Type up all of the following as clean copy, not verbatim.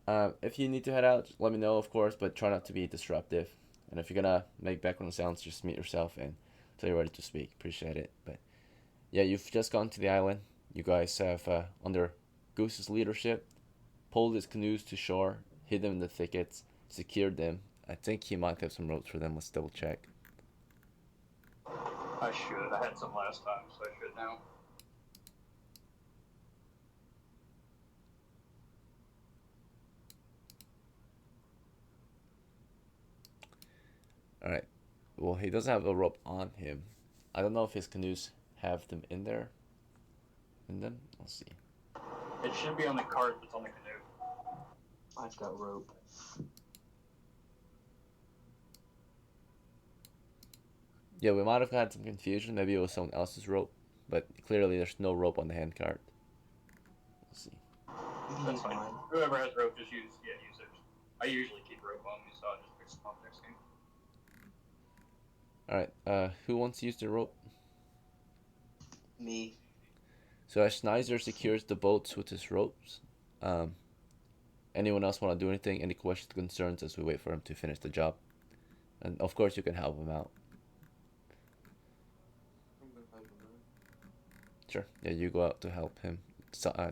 If you need to head out, let me know, of course, but try not to be disruptive. And if you're gonna make background sounds, just mute yourself and until you're ready to speak. Appreciate it. But yeah, you've just gone to the island. You guys have, under Goose's leadership, pulled his canoes to shore, hid them in the thickets, secured them. I think he might have some ropes for them. Let's double check. I should. I had some last time, so I should now. All right. Well, he doesn't have a rope on him. I don't know if his canoes have them in there. In them. Let's see. It should be on the cart that's on the canoe. I've got rope. Yeah, we might have had some confusion. Maybe it was someone else's rope, but clearly there's no rope on the hand cart. Let's see. You can That's use fine. mine. Whoever has rope, just use theirs. I usually keep rope on me, so I'll just pick some up next game. All right. Who wants to use the rope? Me. So as Schneider secures the boats with his ropes, um, anyone else want to do anything? Any questions, concerns as we wait for him to finish the job? And of course, you can help him out. Sure. Yeah, you go out to help him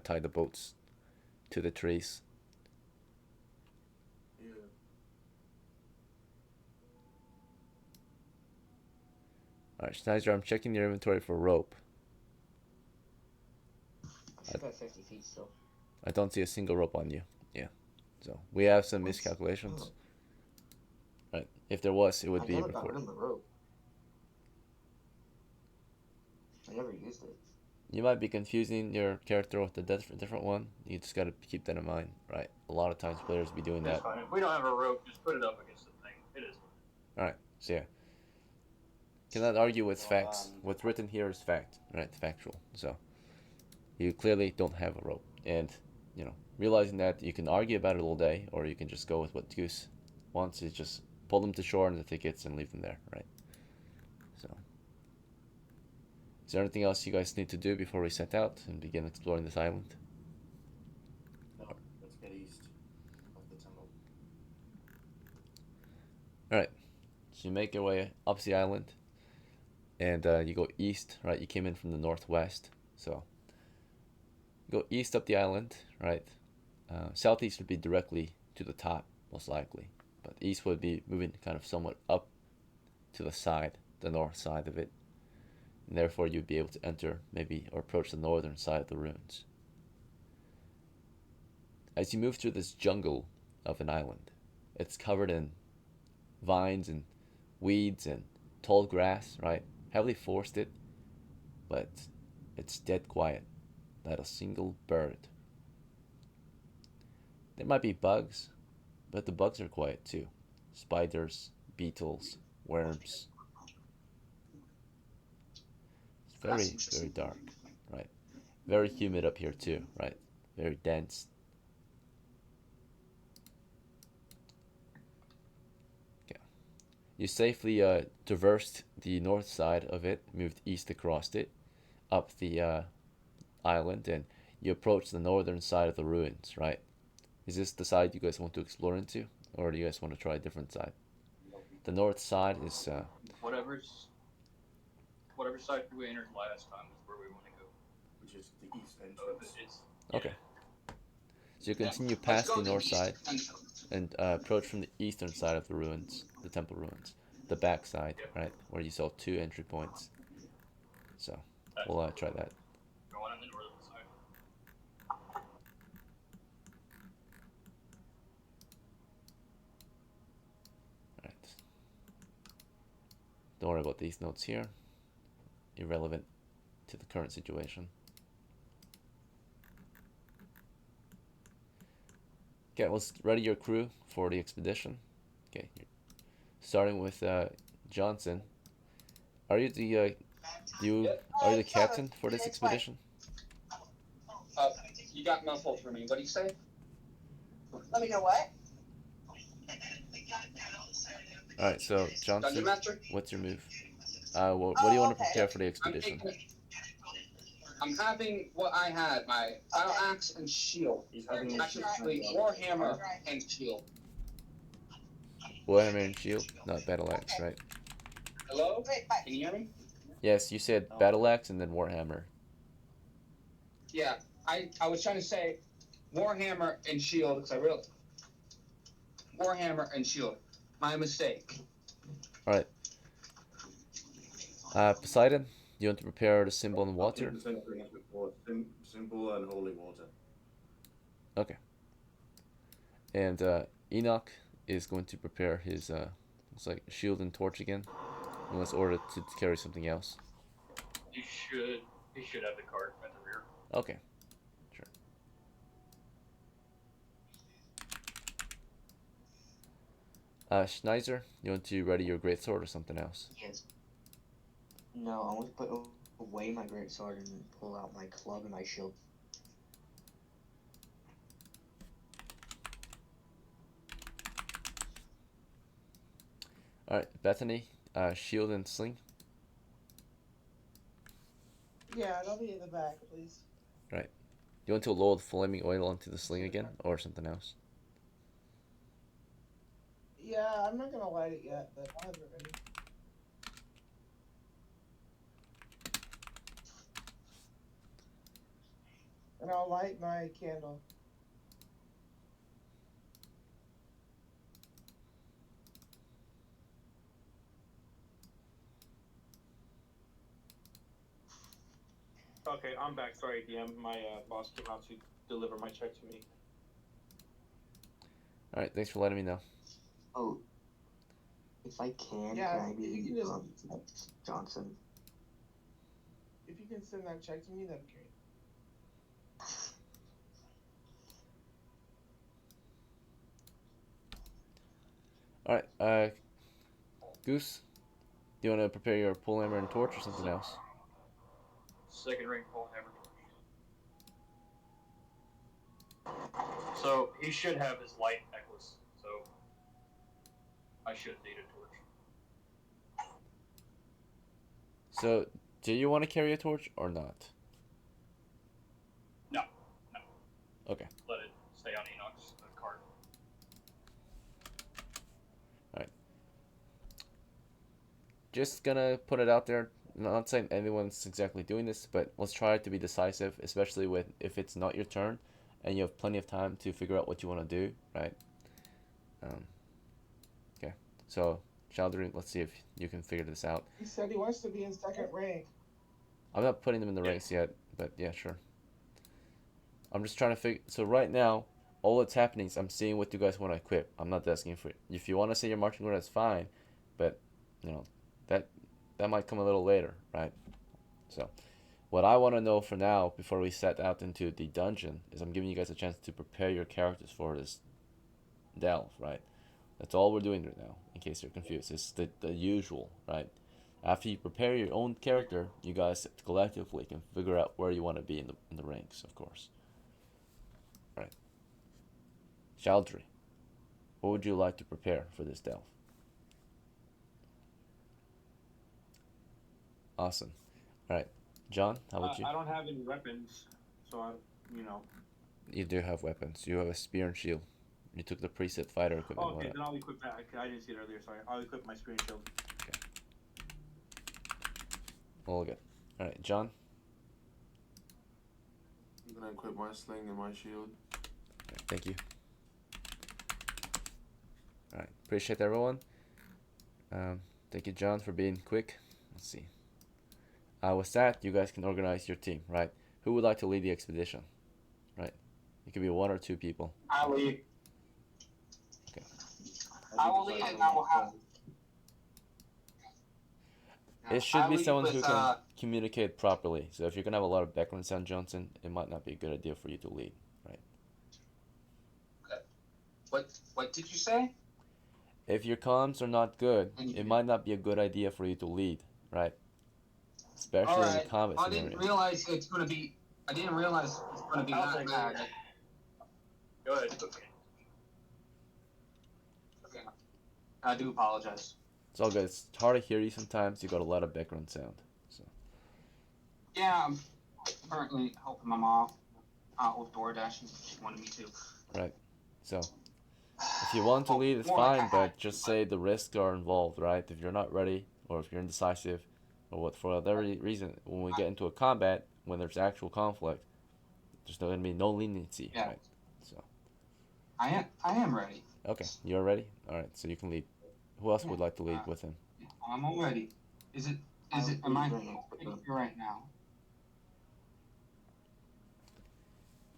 tie the boats to the trees. Yeah. All right, Schneider, I'm checking your inventory for rope. I should have 50 feet still. I don't see a single rope on you. Yeah. So we have some miscalculations. Right. If there was, it would I be never got rid recorded. of the rope. I never used it. You might be confusing your character with a different one. You just gotta keep that in mind, right? A lot of times players be doing It's that. fine. If we don't have a rope, just put it up against the thing. It is. All right. So yeah, cannot argue with facts. What's written here is fact, right? Factual. So you clearly don't have a rope, and realizing that you can argue about it all day, or you can just go with what Goose wants, is just pull them to shore in the tickets and leave them there, right? So, is there anything else you guys need to do before we set out and begin exploring this island? No, let's get east of the tunnel. All right. So you make your way up the island, and you go east, right? You came in from the northwest, so you go east up the island, right? Southeast would be directly to the top, most likely, but east would be moving kind of somewhat up to the side, the north side of it, and therefore you'd be able to enter maybe or approach the northern side of the ruins. As you move through this jungle of an island, it's covered in vines and weeds and tall grass, right? Heavily forested, but it's dead quiet. Not a single bird. There might be bugs, but the bugs are quiet too. Spiders, beetles, worms. It's very, very dark, right? Very humid up here too, right? Very dense. Okay. You safely traversed the north side of it, moved east across it, up the island, and you approach the northern side of the ruins, right? Is this the side you guys want to explore into, or do you guys want to try a different side? The north side is Whatever's whatever side we entered last time is where we want to go. Which is the east So entrance. it's okay. So you continue past the north side and approach from the eastern side of the ruins, the temple ruins, the back side, right, where you saw two entry points. So we'll try that. Going on the northern side. All right. Don't worry about these notes here. Irrelevant to the current situation. Okay, let's ready your crew for the expedition. Okay, starting with Johnson. Are you the are you the captain for this expedition? Uh, you got muffled for me. What do you say? Let me know what? All right, so Dungeon Johnson, Master? what's your move? What do you want to prepare for the I'm expedition? taking I'm having what I had, my battle axe and shield. He's having Actually, issues. Warhammer and shield. Warhammer and Shield, not Battle Axe, right? Hello? Wait, bye. Can you hear me? Yes, you said Oh. Battle Axe and then Warhammer. Yeah, I was trying to say Warhammer and shield because I real Warhammer and shield. My mistake. Poseidon, you want to prepare the symbol in water? I'll do the same thing as before. Simple and holy water. And Enoch is going to prepare his looks like shield and torch again, unless ordered to carry something else. He should have the cart at the rear. Okay, sure. Schneiser, you want to ready your greatsword or something else? Yes. No, I want to put away my greatsword and pull out my club and my shield. All right, Bethany, shield and sling. Yeah, it'll be in the back, please. You want to load flaming oil onto the sling again, or something else? Yeah, I'm not gonna light it yet, but I'll have it ready. And I'll light my candle. Okay, I'm back. Sorry, DM. My boss came out to deliver my check to me. All right, thanks for letting me know. Oh, if I can, Yeah, can I you can be just- Johnson? If you can send that check to me, that'd be great. All right, Goose, do you want to prepare your pole hammer and torch or something else? Second ring pole hammer torch. So he should have his light necklace. So I should need a torch. So, do you want to carry a torch or not? No. Okay. Let it stay on Enoch's cart. Just gonna put it out there. Not saying anyone's exactly doing this, but let's try to be decisive, especially with if it's not your turn, and you have plenty of time to figure out what you want to do, right? Okay. So, Chowdhury, let's see if you can figure this out. He said he wants to be in second rank. I'm not putting them in the ranks yet, but yeah, sure. I'm just trying to figure. So right now, all that's happening is I'm seeing what you guys want to equip. I'm not asking for it. If you want to say your marching order, that's fine, but you know that might come a little later, right? So, what I want to know for now, before we set out into the dungeon, is I'm giving you guys a chance to prepare your characters for this delve, right? That's all we're doing right now. In case you're confused, it's the usual, right? After you prepare your own character, you guys collectively can figure out where you want to be in the ranks, of course. Right. Chowdhury, what would you like to prepare for this delve? Awesome. All right, John, how about you? I don't have any weapons, so You do have weapons. You have a spear and shield. You took the preset fighter equipment. Oh, okay, then I'll equip that. I didn't see it earlier. Sorry. I'll equip my spear and shield. All good. All right, John. I'm gonna equip my sling and my shield. Okay, thank you. All right, appreciate everyone. Thank you, John, for being quick. Let's see. With that, you guys can organize your team, right? Who would like to lead the expedition, right? It could be 1 or 2 people. I'll lead. Okay. I will lead and I will have. It should I be lead someone with, who can communicate properly. So if you're gonna have a lot of background sound, Johnson, it might not be a good idea for you to lead, right? What did you say? If your comms are not good, it might not be a good idea for you to lead, right? Especially All in right. the combat I scenario. didn't realize it's gonna be that bad. Go ahead. Okay. I do apologize. It's all good. It's hard to hear you sometimes. You got a lot of background sound. So Yeah, currently helping my mom out with DoorDash, and she wanted me to. Right. So if you want to Well, lead, it's more like I fine, had but to, just but say the risks are involved, right? If you're not ready, or if you're indecisive, or what for whatever reason, when we get into a combat, when there's actual conflict, there's going to be no leniency, yeah, right? So I am ready. okay, you're ready. All right, so you can lead. Who else Yeah, would like to lead uh, with him? I'm all ready. Is it? I Is will it? Am I lead right next to here them. right now?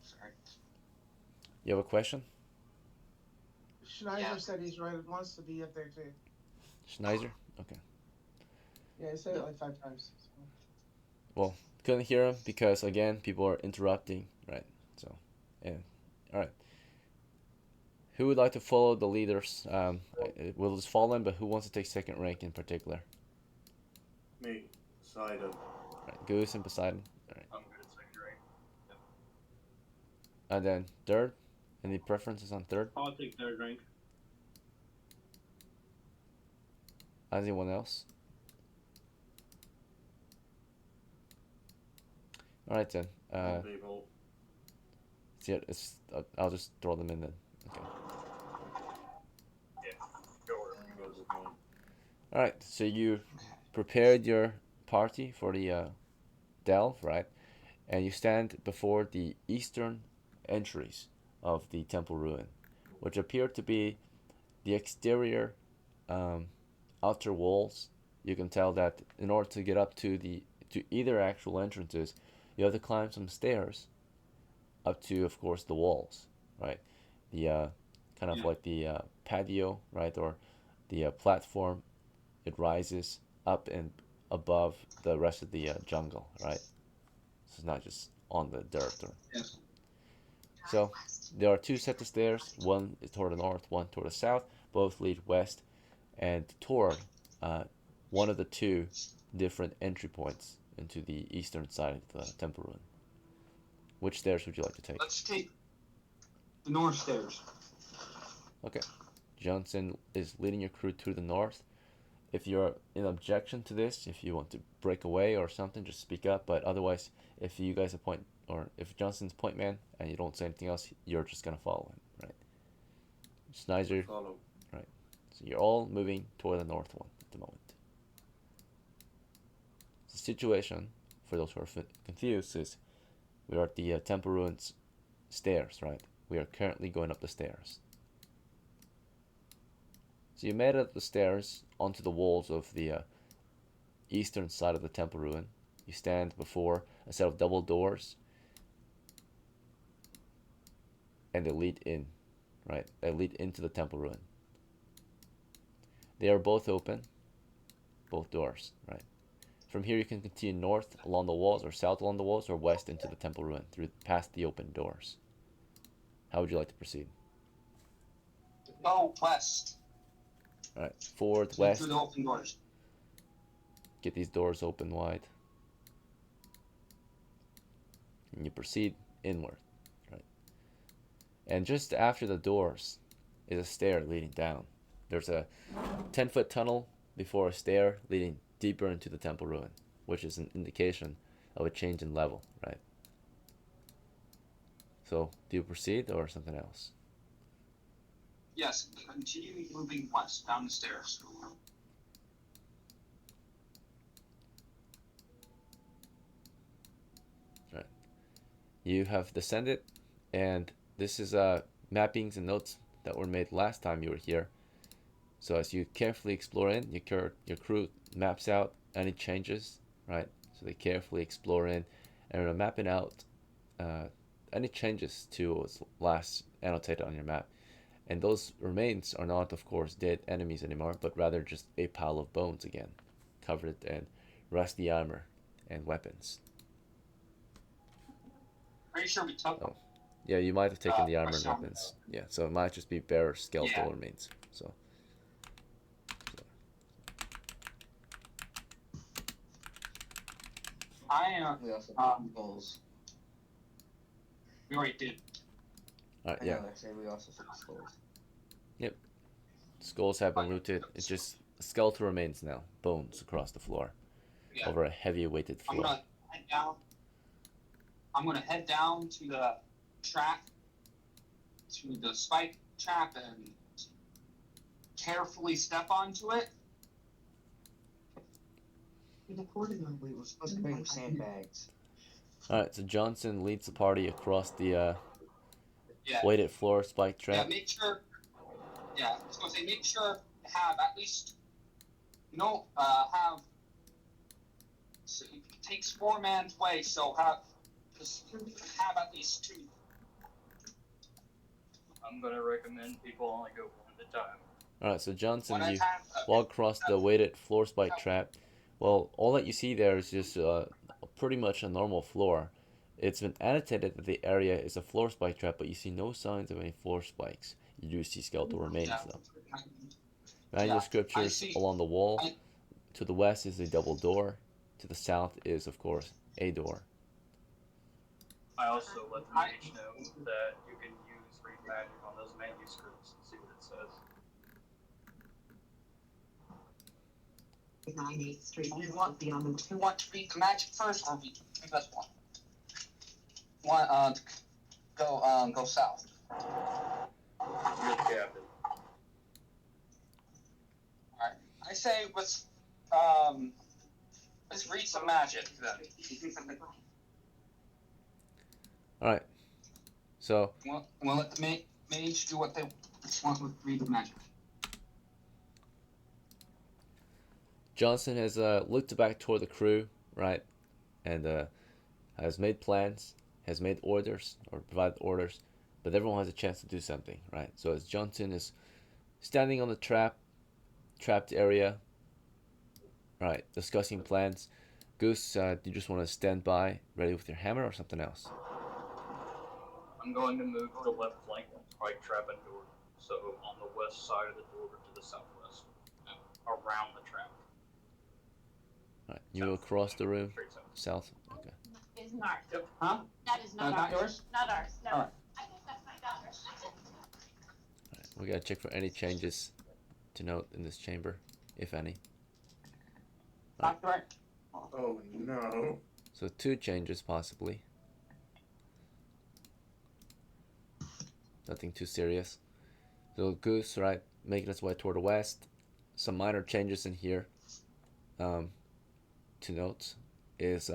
Sorry. You have a question, Schneider Yeah. said he's right. Wants to be up there too. Schneider? Okay. Yeah, he said it like 5 times. So. Well, couldn't hear him because again, people are interrupting, right? So, yeah. All right. Who would like to follow the leaders? We'll just follow them, but who wants to take second rank in particular? Me. Poseidon. Right, Goose and Poseidon. All right. I'm good at second rank. And then third. Any preferences on third? I'll take third rank. Anyone else? All right then. People. Yeah, I'll just throw them in then. Okay. Go wherever you Goes go. with mine. All right. So you prepared your party for the delve, right? And you stand before the eastern entries of the temple ruin, which appear to be the exterior outer walls. You can tell that in order to get up to either actual entrances, you have to climb some stairs up to, of course, the walls, right? The kind of Yeah. like the patio, right, or the platform. It rises up and above the rest of the jungle, right? So it's not just on the dirt. Yes. So there are two sets of stairs. One is toward the north, one toward the south. Both lead west and toward one of the two different entry points into the eastern side of the temple ruin. Which stairs would you like to take? Let's take the north stairs. Okay. Johnson is leading your crew to the north. If you're in objection to this, if you want to break away or something, just speak up. But otherwise, if you guys appoint, or if Johnson's point man and you don't say anything else, you're just gonna follow him, right? Snyder, Follow. right? So you're all moving toward the north one at the moment. The situation, for those who are confused, is we are at the temple ruins stairs, right? We are currently going up the stairs. So you made it up the stairs onto the walls of the eastern side of the temple ruin. You stand before a set of double doors, and they lead in, right? They lead into the temple ruin. They are both open, both doors, right? From here you can continue north along the walls, or south along the walls, or west into the temple ruin through past the open doors. How would you like to proceed? Go west. All right, forward, Through west. the open doors. Get these doors open wide. And you proceed inward, right? And just after the doors is a stair leading down. There's a 10-foot tunnel before a stair leading deeper into the temple ruin, which is an indication of a change in level, right? So, do you proceed or something else? Yes, continue moving west down the stairs. Right. You have descended, and this is mappings and notes that were made last time you were here. So as you carefully explore in, your crew maps out any changes, right? So they carefully explore in and are mapping out any changes to what was last annotated on your map. And those remains are not, of course, dead enemies anymore, but rather just a pile of bones again, covered in rusty armor and weapons. Pretty sure we took them. Oh. Yeah, you might have taken the armor and rusty armor. weapons. Yeah, so it might just be bare skeletal Yeah. remains. So. I We also Um, took skulls. we already did. Alright, I yeah. know, I say we also took skulls. Skulls have been looted. It's just skeletal remains now. Bones across the floor. Yeah. Over a heavy weighted I'm floor. gonna head down. I'm gonna head down to the trap, to the spike trap, and carefully step onto it. We were supposed to bring sandbags. Alright, so Johnson leads the party across the Yeah. weighted floor spike Yeah, trap. make sure. Yeah, I was gonna say make sure to have at least, have. So it takes 4 man's way, so just have at least 2. I'm gonna recommend people only go one at a time. Alright, so Johnson, One at a you time. walk across the weighted floor spike trap. Well, all that you see there is just pretty much a normal floor. It's been annotated that the area is a floor spike trap, but you see no signs of any floor spikes. You do see skeletal remains, though. Behind Yeah, the scriptures see. along the wall, to the west is a double door. To the south is, of course, a door. I also let the mage know that you can use read magic on those manuscripts and see what it says. 9/8 Street. You want to read the magic first, or read the best one? Want go south. You're the captain. Alright. I say let's read some magic then. Alright, so We'll let the mage do what they want with read the magic. Johnson has looked back toward the crew, right, and has made plans, has made orders, or provided orders, but everyone has a chance to do something, right? So as Johnson is standing on the trapped area, right, discussing plans, Goose, do you just want to stand by, ready with your hammer, or something else? I'm going to move to the left flank right trap and door. So on the west side of the door to the southwest. Around the trap. Right, you go across the room, Straight south. south, okay. Is not. Yep. Huh? That is not, Not ours. yours? Not ours. No. Alright. I think that's my daughter's. Right, we gotta check for any changes to note in this chamber, if any. Not right. Oh no. So 2 changes possibly. Nothing too serious. So Goose, right, making its way toward the west. Some minor changes in here. To note is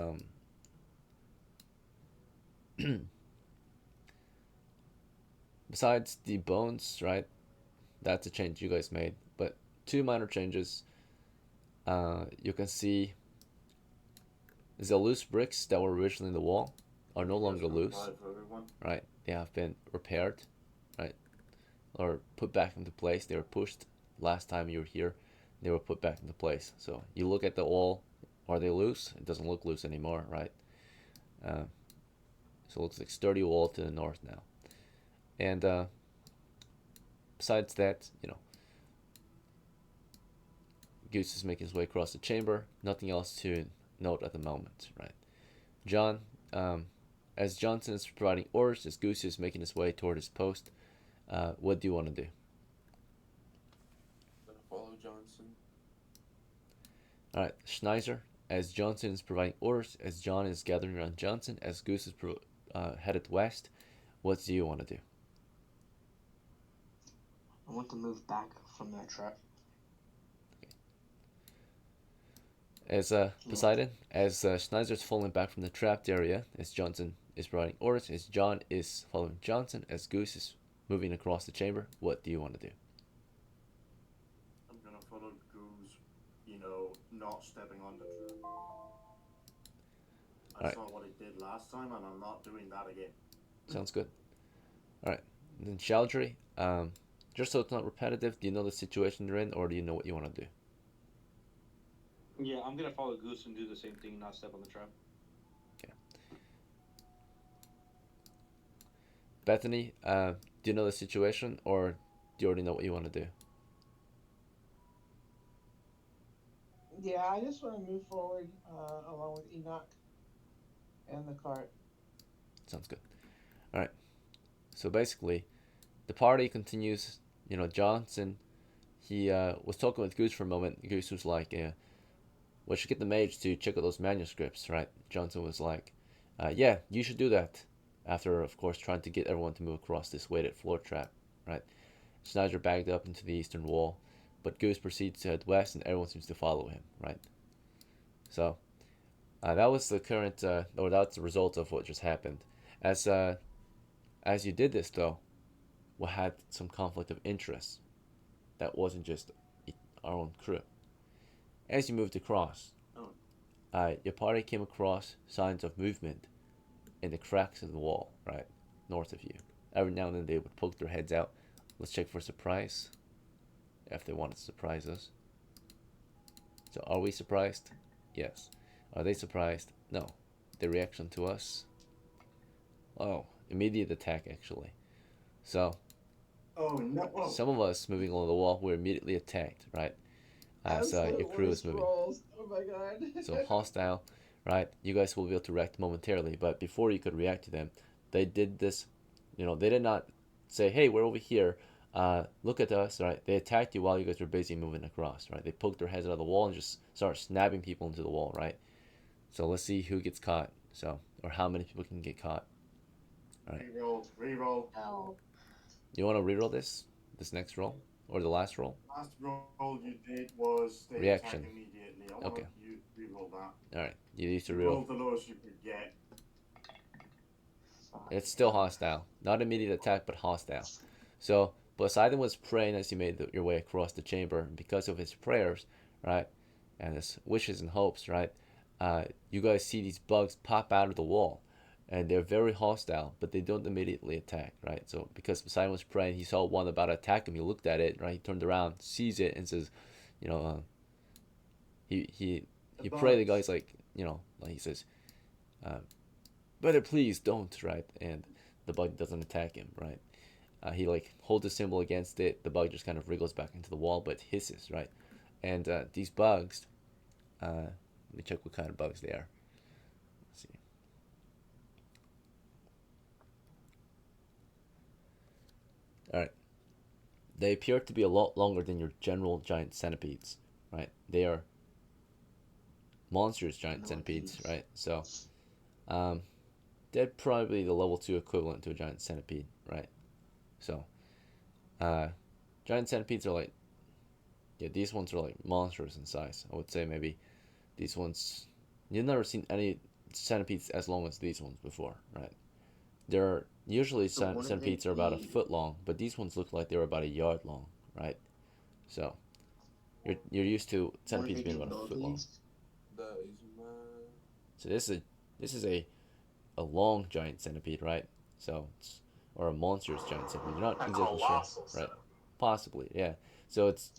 besides the bones, right? That's a change you guys made, but 2 minor changes. You can see the loose bricks that were originally in the wall are no longer That's not loose, bad for everyone. right? They have been repaired, right? Or put back into place. They were pushed last time you were here. They were put back into place. So you look at the wall, are they loose? It doesn't look loose anymore, right? So it looks like sturdy wall to the north now. And besides that, Goose is making his way across the chamber. Nothing else to note at the moment, right? John, as Johnson is providing orders, as Goose is making his way toward his post, what do you want to do? Gonna follow Johnson. All right, Schneiser, as Johnson is providing orders, as John is gathering around Johnson, as Goose is headed west, what do you want to do? I want to move back from that trap. As Poseidon, as Schneiser is falling back from the trapped area, as Johnson is providing orders, as John is following Johnson, as Goose is moving across the chamber, what do you want to do? I'm gonna follow Goose, not stepping on the trap. I Alright. saw what he did last time and I'm not doing that again. Sounds good. Alright, then Chaldry, just so it's not repetitive, do you know the situation you're in, or do you know what you want to do? Yeah, I'm gonna follow Goose and do the same thing, not step on the trap. Bethany, do you know the situation, or do you already know what you want to do? Yeah, I just want to move forward along with Enoch and the cart. Sounds good. Alright, so basically, the party continues. Johnson, he was talking with Goose for a moment. Goose was like, we should get the mage to check out those manuscripts, right? Johnson was like, Yeah, you should do that. After, of course, trying to get everyone to move across this weighted floor trap, right? Schneider backed up into the eastern wall, but Goose proceeds to head west, and everyone seems to follow him, right? So, that was the current, or that's the result of what just happened. As you did this, though, we had some conflict of interest. That wasn't just our own crew. As you moved across, your party came across signs of movement in the cracks of the wall, right, north of you. Every now and then they would poke their heads out. Let's check for surprise, if they wanted to surprise us. So are we surprised? Yes. Are they surprised? No. The reaction to us? Oh, immediate attack, actually. So, Oh no! some of us moving along the wall were immediately attacked, right? As Absolute your crew is worst moving. rolls. Oh my god. So hostile, right? You guys will be able to react momentarily, but before you could react to them, they did this. They did not say, "Hey, we're over here. Look at us," right? They attacked you while you guys were busy moving across, right? They poked their heads out of the wall and just start snapping people into the wall, right? So let's see who gets caught. So, or how many people can get caught. All right. Reroll. No. You want to reroll this next roll, or the last roll? Last roll you did was they Reaction. attack immediately. Okay. You reroll that. All right. You used to You reroll. rolled the lowest you could get. It's still hostile. Not immediate attack, but hostile. So Poseidon was praying as you made your way across the chamber. And because of his prayers, right, and his wishes and hopes, right, you guys see these bugs pop out of the wall. And they're very hostile, but they don't immediately attack, right? So because Poseidon was praying, he saw one about to attack him. He looked at it, right? He turned around, sees it, and says, he prayed. The guy's like, like he says, better please don't, right? And the bug doesn't attack him, right? He like holds a symbol against it. The bug just kind of wriggles back into the wall, but hisses, right? And these bugs, let me check what kind of bugs they are. Let's see. All right. They appear to be a lot longer than your general giant centipedes, right? They are monstrous giant centipedes, right? So, they're probably the level 2 equivalent to a giant centipede, right? So, giant centipedes are like, yeah, these ones are like monsters in size. I would say maybe these ones, you've never seen any centipedes as long as these ones before, right? They're usually centipedes are about a foot long, but these ones look like they're about a yard long, right? So, you're used to centipedes being about a foot long. So this is a long giant centipede, right? So or a monstrous giant centipede. You're not exactly sure, right? Possibly, yeah. So it's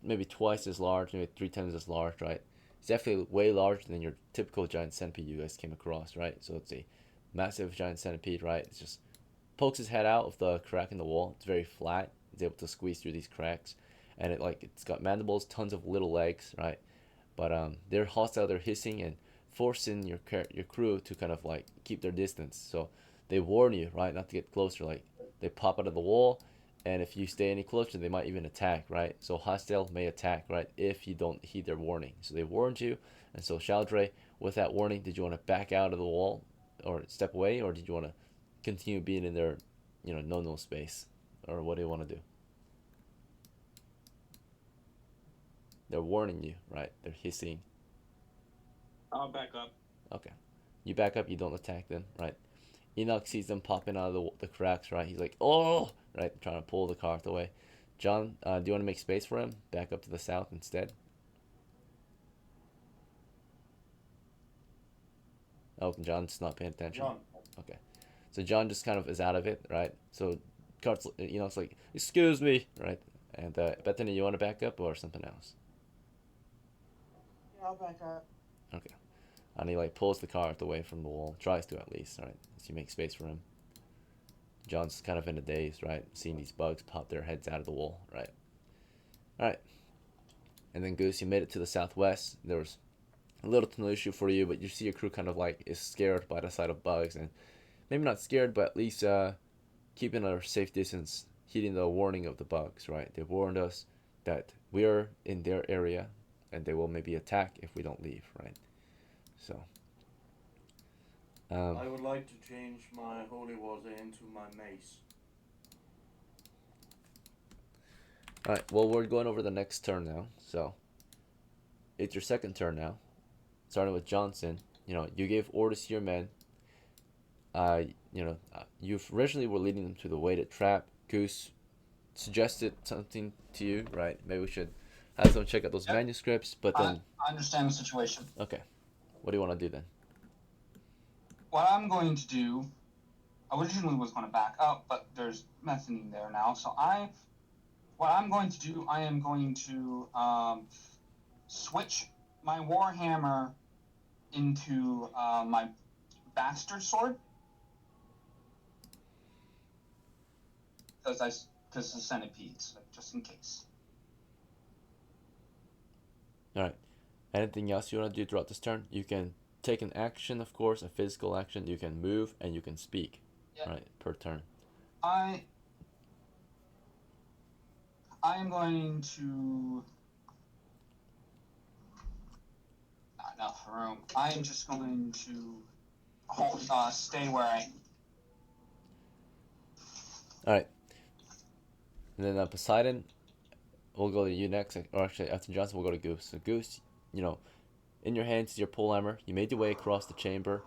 maybe twice as large, maybe 3 times as large, right? It's definitely way larger than your typical giant centipede you guys came across, right? So it's a massive giant centipede, right? It just pokes his head out of the crack in the wall. It's very flat. It's able to squeeze through these cracks, and it's got mandibles, tons of little legs, right? But they're hostile. They're hissing and forcing your crew to kind of like keep their distance. So they warn you, right, not to get closer. Like they pop out of the wall, and if you stay any closer, they might even attack, right? So hostile may attack, right, if you don't heed their warning. So they warned you, and so Shaldre, with that warning, did you want to back out of the wall or step away, or did you want to continue being in their, no space, or what do you want to do? They're warning you, right? They're hissing. I'll back up. Okay. You back up, you don't attack them, right? Enoch sees them popping out of the cracks, right? He's like, oh, right, trying to pull the cart away. John, do you want to make space for him? Back up to the south instead? Oh, John's not paying attention. John. Okay. So John just kind of is out of it, right? So Cart's, it's like, excuse me, right? And Bethany, you want to back up or something else? Yeah, I'll back up. Okay. And he like pulls the cart away from the wall, tries to at least, right? As you make space for him. John's kind of in a daze, right? Seeing these bugs pop their heads out of the wall, right? Alright. And then Goose, you made it to the southwest. There was a little to no issue for you, but you see your crew kind of like is scared by the sight of bugs, and maybe not scared, but at least keeping a safe distance, heeding the warning of the bugs, right? They warned us that we are in their area, and they will maybe attack if we don't leave, right? So, I would like to change my holy water into my mace. All right. Well, we're going over the next turn now. So it's your second turn now. Starting with Johnson. You gave orders to your men. You originally were leading them to the weighted trap. Goose suggested something to you, right? Maybe we should have them check out those Yep. manuscripts. But then, I understand the situation. okay, what do you want to do then? What I'm going to do, I originally was going to back up, but there's methane there now. So what I'm going to do, I am going to switch my warhammer into my bastard sword, because the centipedes, just in case. All right. Anything else you want to do throughout this turn? You can take an action, of course, a physical action. You can move and you can speak. Yeah. Right, per turn. I am going to not enough room. I am just going to stay where I am. All right. And then Poseidon, we'll go to you next. Or actually, after Johnson, we'll go to Goose. So Goose, in your hands is your polehammer. You made your way across the chamber.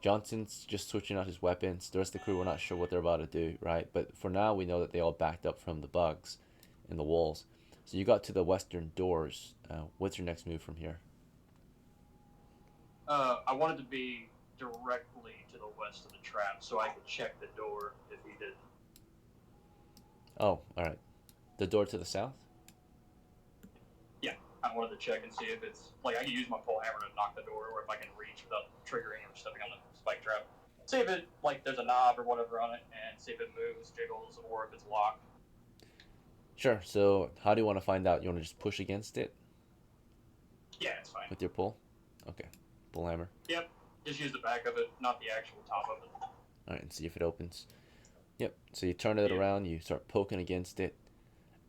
Johnson's just switching out his weapons. The rest of the crew, we're not sure what they're about to do, right? But for now, we know that they all backed up from the bugs in the walls. So you got to the western doors. What's your next move from here? I wanted to be directly to the west of the trap so I could check the door if he did. Oh, all right. The door to the south? Yeah, I wanted to check and see if it's like I can use my pole hammer to knock the door, or if I can reach without triggering or stepping on the spike trap. See if it there's a knob or whatever on it, and see if it moves, jiggles, or if it's locked. Sure. So how do you want to find out? You want to just push against it Yeah, it's fine. with your pull? Okay. Pull hammer. Yep, just use the back of it, not the actual top of it. All right, and see if it opens. Yep. So you turn it Yeah. around, you start poking against it,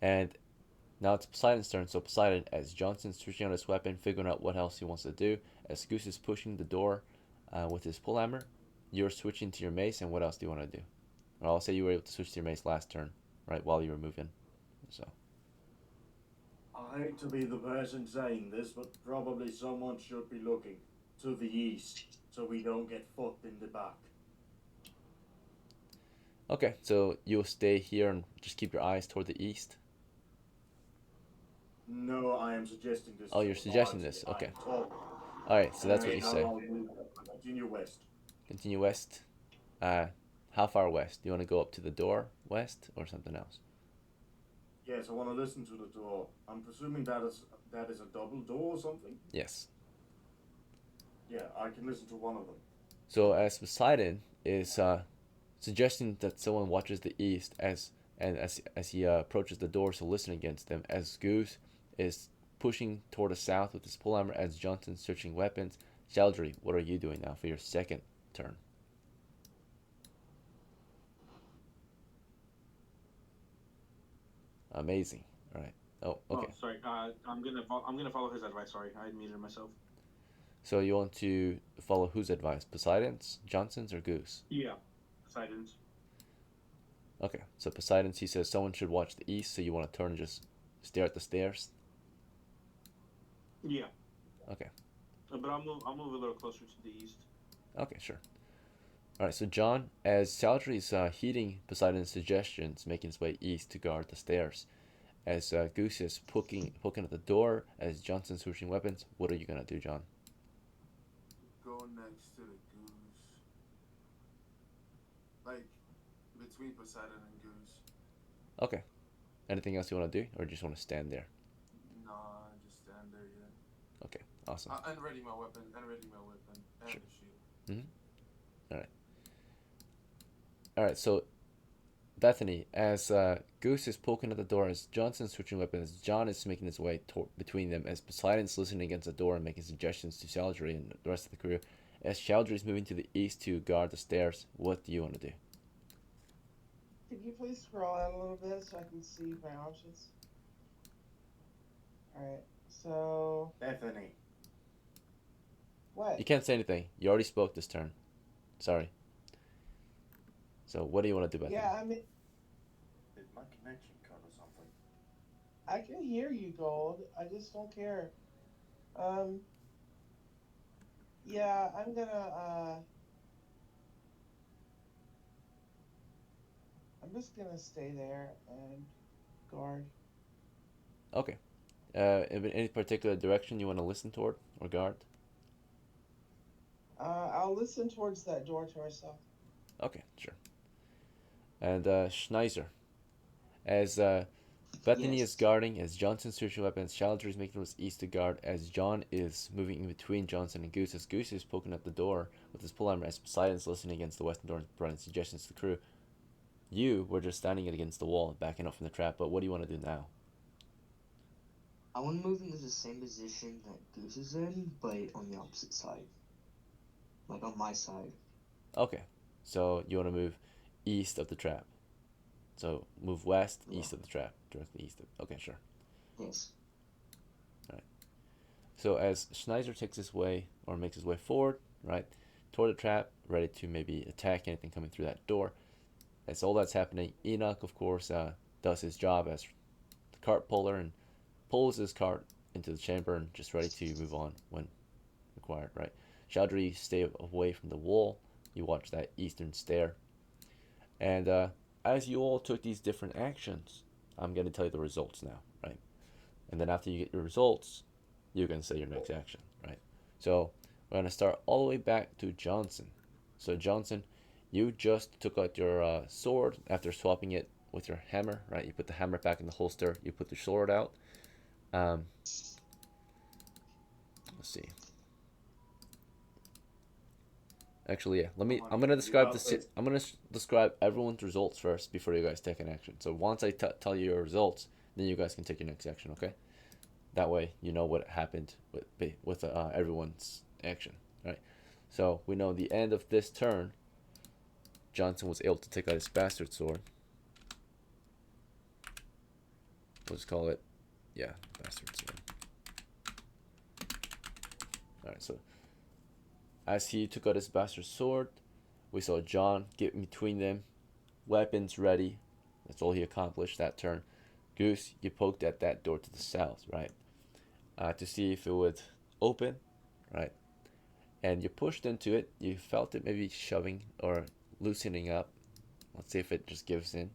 and now it's Poseidon's turn. So Poseidon, as Johnson's switching on his weapon, figuring out what else he wants to do, as Goose is pushing the door with his pull hammer, you're switching to your mace. And what else do you want to do? Or I'll say you were able to switch to your mace last turn, right, while you were moving. So I hate to be the person saying this, but probably someone should be looking to the east so we don't get fucked in the back. okay, so you'll stay here and just keep your eyes toward the east. No, I am suggesting this. Oh, you're suggesting this. Okay. All right, so that's what you say. Continue west. Continue west. How far west? Do you want to go up to the door west or something else? Yes, I want to listen to the door. I'm presuming that is a double door or something? Yes. Yeah, I can listen to one of them. So as Poseidon is suggesting that someone watches the east as he approaches the door, so listen against them. As Goose is pushing toward the south with his polehammer, as Johnson's searching weapons. Sheldry, what are you doing now for your second turn? Amazing. All right. Oh, okay. Oh, sorry. I'm gonna follow his advice. Sorry, I muted myself. So you want to follow whose advice? Poseidon's, Johnson's, or Goose? Yeah, Poseidon's. Okay. So Poseidon's, he says someone should watch the east, so you want to turn and just stare at the stairs? Yeah. Okay. But I'll move a little closer to the east. Okay, sure. All right, so John, as Saldry is heeding Poseidon's suggestions, making his way east to guard the stairs, as Goose is poking at the door, as Johnson's switching weapons, what are you gonna do, John? Go next to the goose. Like, between Poseidon and Goose. Okay. Anything else you want to do, or just want to stand there? Nah, just stand there, yeah. Okay, awesome. And ready my weapon, and Sure. the shield. All right, so Bethany, as Goose is poking at the door, as Johnson's switching weapons, John is making his way between them, as Poseidon's listening against the door and making suggestions to Saldry and the rest of the crew. As Saldry is moving to the east to guard the stairs, what do you want to do? Could you please scroll out a little bit so I can see my options? Alright, so Bethany. what? You can't say anything. You already spoke this turn. Sorry. So what do you want to do about Yeah, that? I mean, Did my connection cut or something? I can hear you, Gold. I just don't care. Um, yeah, I'm just gonna stay there and guard. Okay. In any particular direction you want to listen toward or guard? I'll listen towards that door to our south. Okay, sure. And Schneiser, as Bethany is Yes. guarding, as Johnson switching weapons, Challenger is making towards east to guard, as John is moving in between Johnson and Goose, as Goose is poking at the door with his pull armor, as Poseidon's listening against the western door and providing suggestions to the crew. You were just standing against the wall, backing up from the trap, but what do you want to do now? I want to move into the same position that Goose is in, but on the opposite side. Like on my side. Okay, so you want to move east of the trap. So move west, east of the trap, directly east of. Okay, sure. Yes. Alright. So as Schneider takes his way, or makes his way forward, right, toward the trap, ready to maybe attack anything coming through that door. As all that's happening, Enoch, of course, does his job as the cart puller and pulls his cart into the chamber and just ready to move on when required, right? Chaudhry, you stay away from the wall. You watch that eastern stair. And as you all took these different actions, I'm going to tell you the results now, right? And then after you get your results, you can say your next action, right? So we're going to start all the way back to Johnson. So Johnson, you just took out your sword after swapping it with your hammer, right? You put the hammer back in the holster. You put the sword out. Let's see. Actually, yeah. I'm gonna describe I'm gonna describe everyone's results first before you guys take an action. So once I tell you your results, then you guys can take your next action. Okay? That way you know what happened with everyone's action. Right? So we know the end of this turn, Johnson was able to take out his bastard sword. Let's call it, yeah, bastard sword. All right. So as he took out his bastard sword, we saw John get in between them, weapons ready. That's all he accomplished that turn. Goose, you poked at that door to the south, right? To see if it would open, right? And you pushed into it. You felt it maybe shoving or loosening up. Let's see if it just gives in.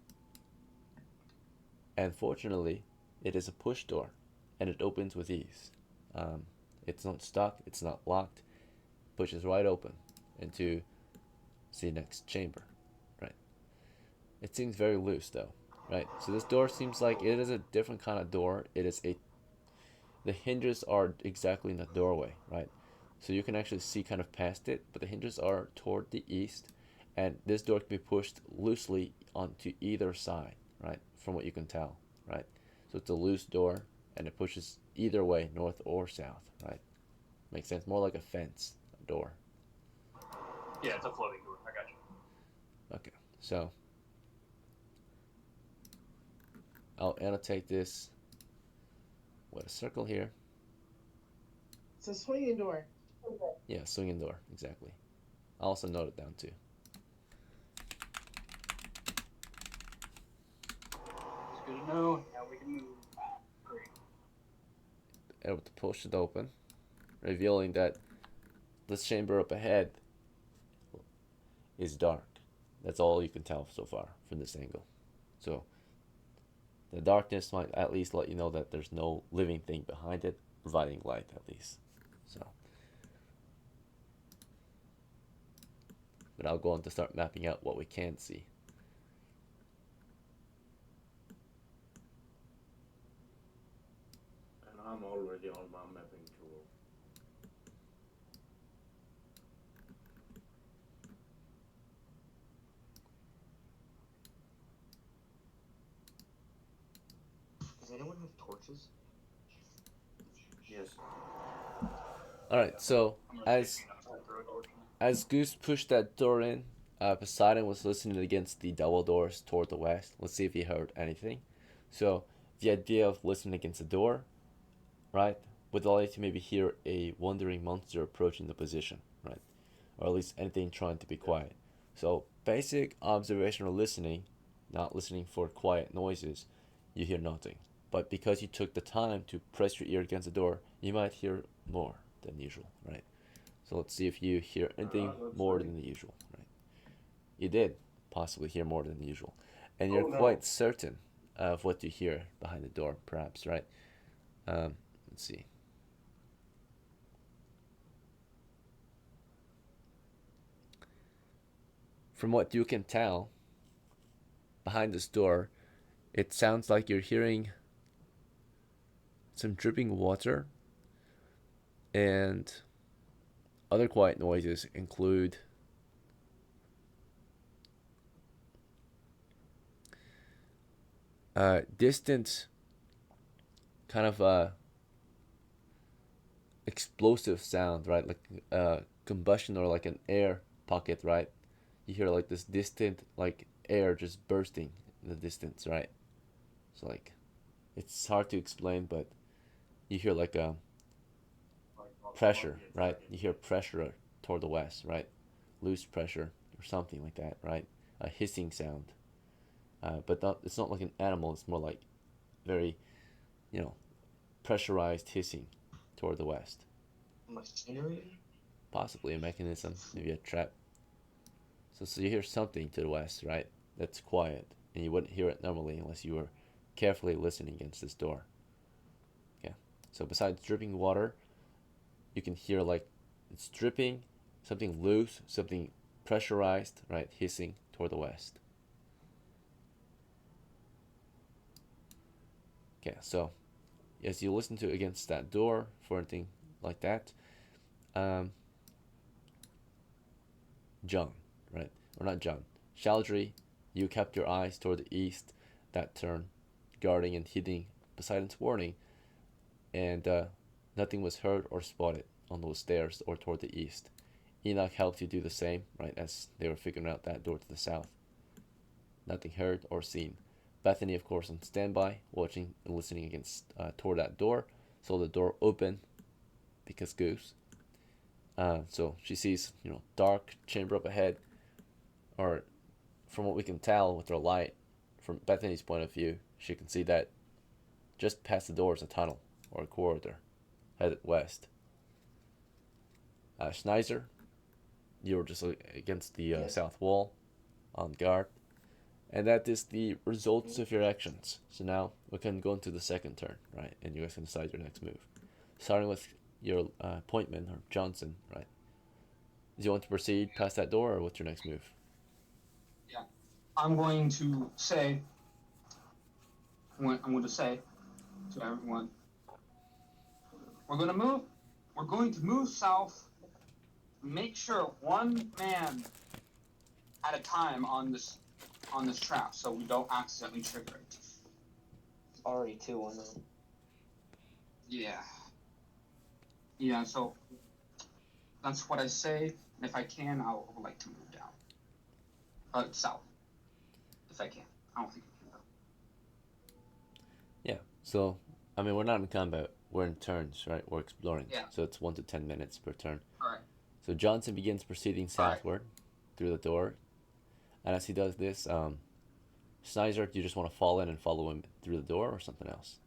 And fortunately, it is a push door, and it opens with ease. It's not stuck. It's not locked. Pushes right open into the next chamber, right? It seems very loose though, right? So this door seems like it is a different kind of door. The hinges are exactly in the doorway, right? So you can actually see kind of past it, but the hinges are toward the east, and this door can be pushed loosely onto either side, right? From what you can tell, right? So it's a loose door, and it pushes either way, north or south, right? Makes sense. More like a fence door. Yeah, it's a floating door. I got you. Okay, so I'll annotate this with a circle here. It's a swinging door. Yeah, swinging door, exactly. I'll also note it down too. It's good to know. Now we can move. Great. Able to push it open, revealing that this chamber up ahead is dark. That's all you can tell so far from this angle. So the darkness might at least let you know that there's no living thing behind it, providing light at least. So, but I'll go on to start mapping out what we can see. And I'm already on my mapping tool. Does anyone have torches? Yes. All right, so as Goose pushed that door in, Poseidon was listening against the double doors toward the west. Let's see if he heard anything. So the idea of listening against the door, right, would allow you to maybe hear a wandering monster approaching the position, right? or at least anything trying to be quiet. So basic observational listening, not listening for quiet noises, you hear nothing. But because you took the time to press your ear against the door, you might hear more than usual, right? So let's see if you hear anything more than the usual, right? You did possibly hear more than usual. And you're quite certain of what you hear behind the door, perhaps, right? Let's see. From what you can tell, behind this door, it sounds like you're hearing some dripping water, and other quiet noises include distant kind of explosive sound, right? Like combustion or like an air pocket, right? You hear like this distant like air just bursting in the distance, right? So like it's hard to explain, but you hear like a pressure, right? You hear pressure toward the west, right? Loose pressure or something like that, right? A hissing sound. But not, it's not like an animal, it's more like very, pressurized hissing toward the west. Machinery? Possibly a mechanism, maybe a trap. So you hear something to the west, right? That's quiet, and you wouldn't hear it normally unless you were carefully listening against this door. Yeah. So besides dripping water, you can hear like it's dripping, something loose, something pressurized, right? Hissing toward the west. Okay, so as you listen to against that door for anything like that, John, right? Or not John. Shaldry, you kept your eyes toward the east that turn, guarding and heeding Poseidon's warning, and nothing was heard or spotted on those stairs or toward the east. Enoch helped you do the same, right, as they were figuring out that door to the south. Nothing heard or seen. Bethany, of course, on standby, watching and listening against toward that door. So the door open because Goose. So she sees, dark chamber up ahead, or from what we can tell with her light, from Bethany's point of view, she can see that just past the door is a tunnel or a corridor headed west. Schneiser, you were just against the south wall, on guard. And that is the results of your actions. So now we can go into the second turn, right? And you guys can decide your next move. Starting with your appointment, or Johnson, right? Do you want to proceed past that door, or what's your next move? Yeah, I'm going to say to everyone, we're going to move south. Make sure one man at a time on this trap, so we don't accidentally trigger it. Already 2 on them. Yeah, so that's what I say, and if I can, I would like to move down. South. If I can. I don't think I can, though. Yeah, so, we're not in combat. We're in turns, right? We're exploring. Yeah. So it's 1 to 10 minutes per turn. Alright. So Johnson begins proceeding southward through the door. And as he does this, Schneiser, do you just want to fall in and follow him through the door, or something else?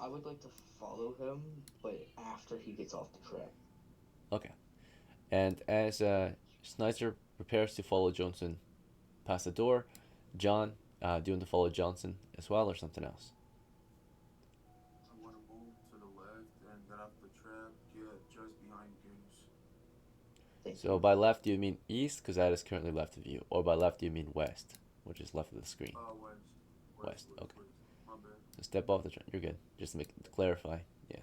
I would like to follow him, but after he gets off the track. Okay. And as Schneiser prepares to follow Johnson past the door, John, do you want to follow Johnson as well, or something else? I want to move to the left and get off the trap, get just behind Goose. So by left, do you mean east, because that is currently left of you, or by left, do you mean west, which is left of the screen? West. Okay. My bad. So step off the track. You're good. Just to clarify, yeah,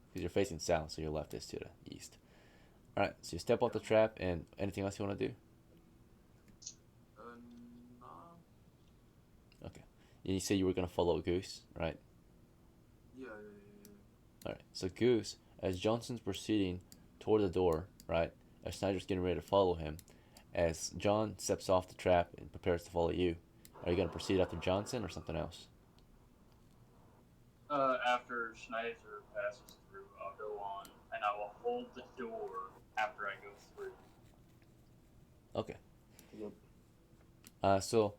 because you're facing south, so your left is to the east. All right. So you step off the trap, and anything else you want to do? Nah. Okay. And you say you were gonna follow Goose, right? Yeah. All right. So Goose, as Johnson's proceeding toward the door, right, as Snyder's getting ready to follow him, as John steps off the trap and prepares to follow you, are you gonna proceed after Johnson or something else? After Schneider passes through, I'll go on, and and I will hold the door after I go through. Okay. Yep. So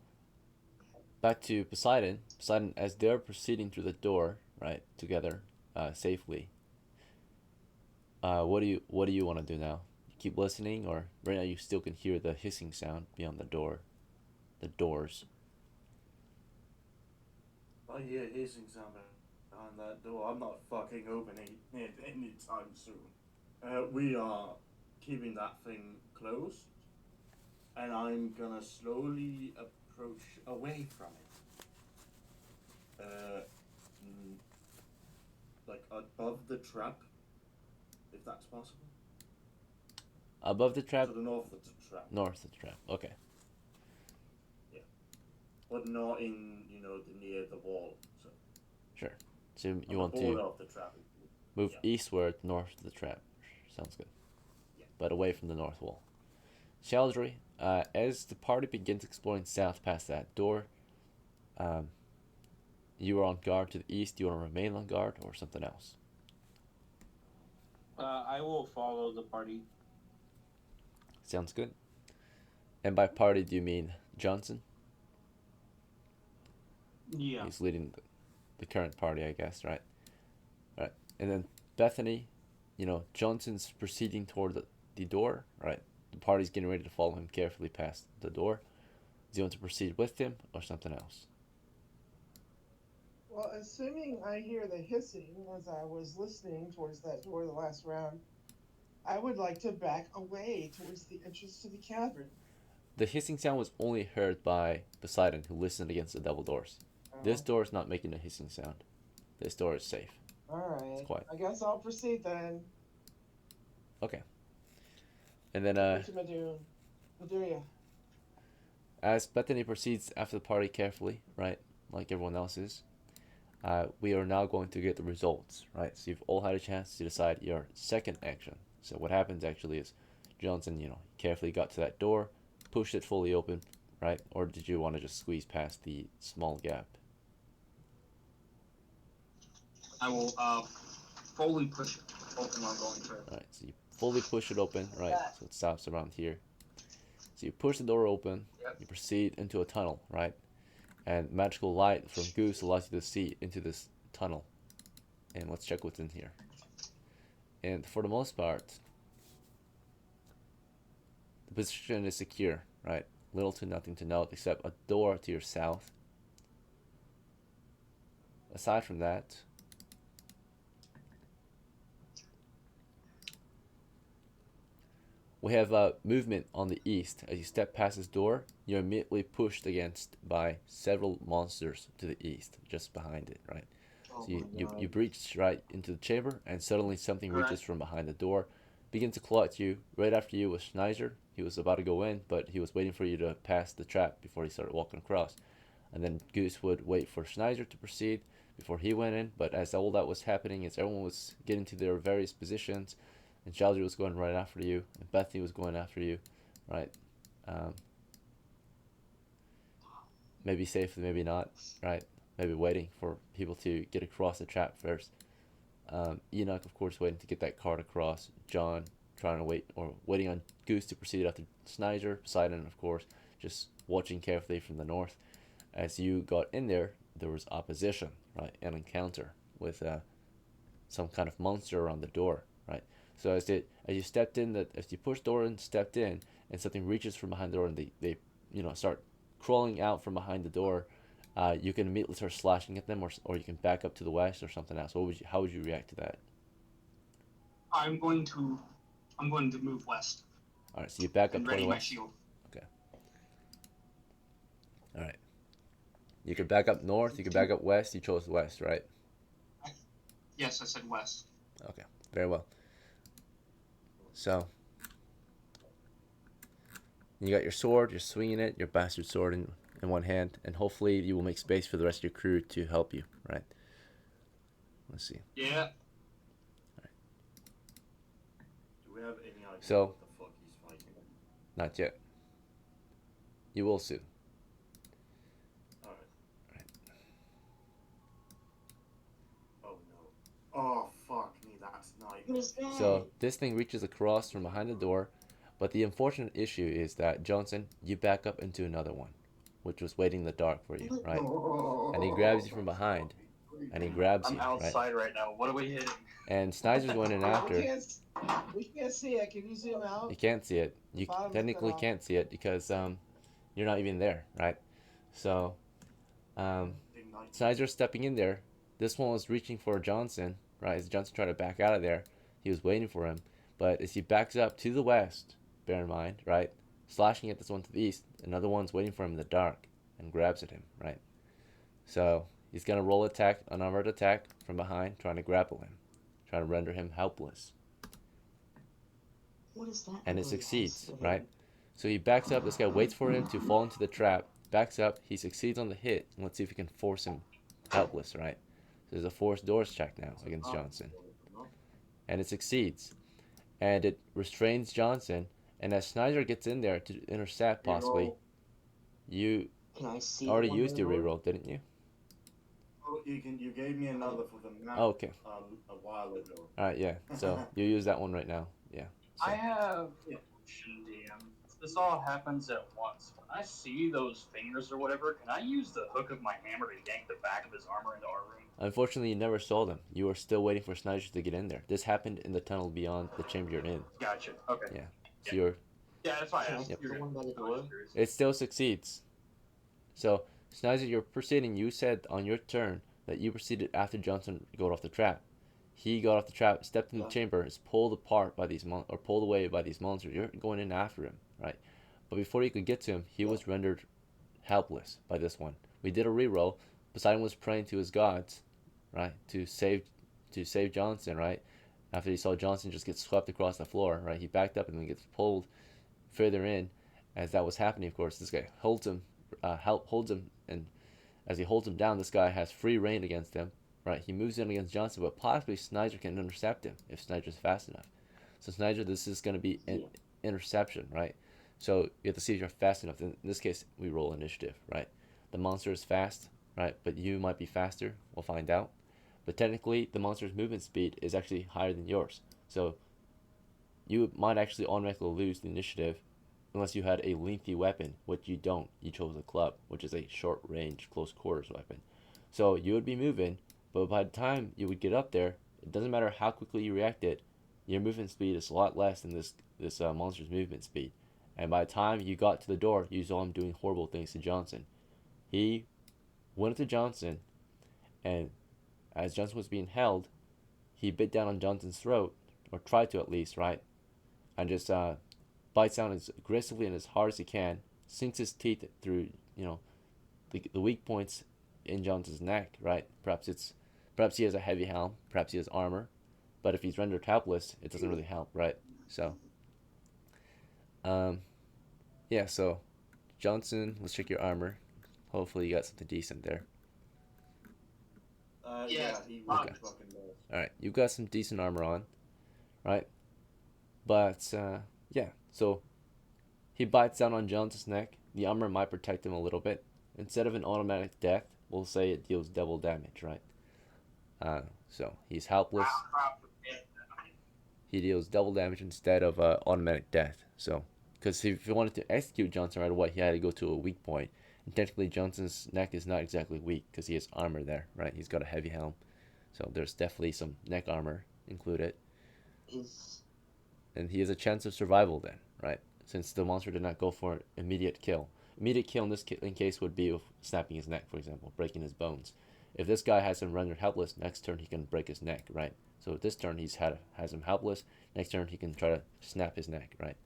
back to Poseidon. Poseidon, as they're proceeding through the door, right, together, safely. What do you want to do now? Keep listening, or right now you still can hear the hissing sound beyond the doors. I hear hissing sound behind that door. I'm not fucking opening it anytime soon. We are keeping that thing closed, and I'm gonna slowly approach away from it. Like above the trap, if that's possible. Above the trap? To the north of the trap. North of the trap. Okay. Yeah. But not in, near the wall. So. Sure. So you On want the border to of the trap. move Yeah. eastward, north of the trap. Sounds good. Yeah. But away from the north wall. Sheldry, as the party begins exploring south past that door, you are on guard to the east. Do you want to remain on guard or something else? I will follow the party. Sounds good. And by party, do you mean Johnson? Yeah. He's leading the current party, I guess, right? Right. And then Bethany, Johnson's proceeding toward the door, right? The party's getting ready to follow him carefully past the door. Do you want to proceed with him or something else? Well, assuming I hear the hissing as I was listening towards that door the last round, I would like to back away towards the entrance to the cavern. The hissing sound was only heard by Poseidon, who listened against the double doors. This door is not making a hissing sound. This door is safe. Alright. It's quiet. I guess I'll proceed then. Okay. And then, Medunia. as Bethany proceeds after the party carefully, right, like everyone else is, we are now going to get the results, right? So you've all had a chance to decide your second action. So what happens actually is Johnson, carefully got to that door, pushed it fully open, right? Or did you want to just squeeze past the small gap? I will fully push it open while going through. Alright, so you fully push it open, right? So it stops around here. So you push the door open, Yep. you proceed into a tunnel, right? And magical light from Goose allows you to see into this tunnel. And let's check what's in here. And for the most part, the position is secure, right? Little to nothing to note except a door to your south. Aside from that, we have movement on the east. As you step past this door, you're immediately pushed against by several monsters to the east, just behind it, right? So you breach right into the chamber, and suddenly something reaches from behind the door, begins to claw at you. Right after you was Schneider. He was about to go in, but he was waiting for you to pass the trap before he started walking across. And then Goose would wait for Schneider to proceed before he went in, but as all that was happening, as everyone was getting to their various positions, and Sheldry was going right after you, and Bethany was going after you, right? Maybe safely, maybe not, right? Maybe waiting for people to get across the trap first. Enoch, of course, waiting to get that card across. John trying to waiting on Goose to proceed after Snyder. Poseidon, of course, just watching carefully from the north. As you got in there, there was opposition, right? An encounter with some kind of monster around the door, right? So as you stepped in, as you pushed the door and stepped in, and something reaches from behind the door, and they start crawling out from behind the door, you can immediately start slashing at them, or you can back up to the west or something else. How would you react to that? I'm going to move west. All right, so you back up And toward ready the my west. shield. Okay. All right. You could back up north. You could back up west. You chose west, right? Yes, I said west. Okay. Very well. So you got your sword. You're swinging it. Your bastard sword in one hand, and hopefully you will make space for the rest of your crew to help you. Right. Let's see. Yeah. Do we have any idea So- what the fuck he's fighting? Not yet. You will soon. Alright. Right. Oh no. Oh fuck me, that's night What is that? So this thing reaches across from behind the door, but the unfortunate issue is that Johnson, you back up into another one, which was waiting in the dark for you, What? right? And he grabs you from behind, and he grabs I'm you, right? outside right now. What are we hitting? And Snyder's going in after. We can't see it. Can you zoom out? You can't see it. You Bottom's cut technically off. can't see it because you're not even there, right? So Snyder's stepping in there. This one was reaching for Johnson, right? As Johnson tried to back out of there, he was waiting for him. But as he backs up to the west, bear in mind, right? Slashing at this one to the east, another one's waiting for him in the dark and grabs at him, right? So he's gonna roll attack, unarmored attack from behind, trying to grapple him, trying to render him helpless. What is that? And it Oh, succeeds, yes. right? So he backs up. This guy waits for him to fall into the trap. Backs up. He succeeds on the hit. And let's see if we can force him helpless, right? So there's a forced doors check now against Johnson. And it succeeds. And it restrains Johnson. And as Snyder gets in there to intercept, possibly, you Can I see already one used your more? reroll, didn't you? Oh, you gave me another for the map. Oh, okay. A while ago. All right, yeah. So you use that one right now. Yeah. So. I have a question, DM. This all happens at once. When I see those fingers or whatever, can I use the hook of my hammer to yank the back of his armor into our room? Unfortunately, you never saw them. You were still waiting for Snyder to get in there. This happened in the tunnel beyond the chamber you're in. Gotcha. Okay. Yeah. So you're. Yeah, that's fine. Can I Yep. see the one by the door? It still succeeds. So, Snyder, you're proceeding. You said on your turn that you proceeded after Johnson got off the trap. He got off the trap, stepped in the chamber, is pulled apart by these or pulled away by these monsters. You're going in after him, right? But before you could get to him, he was rendered helpless by this one. We did a reroll. Poseidon was praying to his gods, right, to save Johnson, right? After he saw Johnson just get swept across the floor, right? He backed up and then gets pulled further in. As that was happening, of course, this guy holds him, and as he holds him down, this guy has free reign against him. Right, he moves in against Johnson, but possibly Snyder can intercept him if Snyder's fast enough. So Snyder, this is going to be an interception, right? So you have to see if you're fast enough. In this case, we roll initiative, right? The monster is fast, right? But you might be faster. We'll find out. But technically, the monster's movement speed is actually higher than yours. So you might actually automatically lose the initiative unless you had a lengthy weapon, which you don't. You chose a club, which is a short-range, close-quarters weapon. So you would be moving. But by the time you would get up there, it doesn't matter how quickly you reacted, your movement speed is a lot less than this monster's movement speed. And by the time you got to the door, you saw him doing horrible things to Johnson. He went up to Johnson, and as Johnson was being held, he bit down on Johnson's throat, or tried to at least, right? And just bites down as aggressively and as hard as he can, sinks his teeth through, the weak points in Johnson's neck, right? Perhaps he has a heavy helm, perhaps he has armor, but if he's rendered helpless, it doesn't really help, right? So, yeah, so Johnson, let's check your armor. Hopefully you got something decent there. Yeah, he Okay. fucking does. Alright, you've got some decent armor on, right? But, yeah, so he bites down on Johnson's neck. The armor might protect him a little bit. Instead of an automatic death, we'll say it deals double damage, right? So he's helpless. He deals double damage instead of automatic death. So, because if you wanted to execute Johnson right away, he had to go to a weak point. And technically, Johnson's neck is not exactly weak because he has armor there, right? He's got a heavy helm. So there's definitely some neck armor included. And he has a chance of survival then, right? Since the monster did not go for immediate kill. Immediate kill in this case would be snapping his neck, for example, breaking his bones. If this guy has him rendered helpless, next turn he can break his neck, right? So this turn has him helpless. Next turn he can try to snap his neck, right?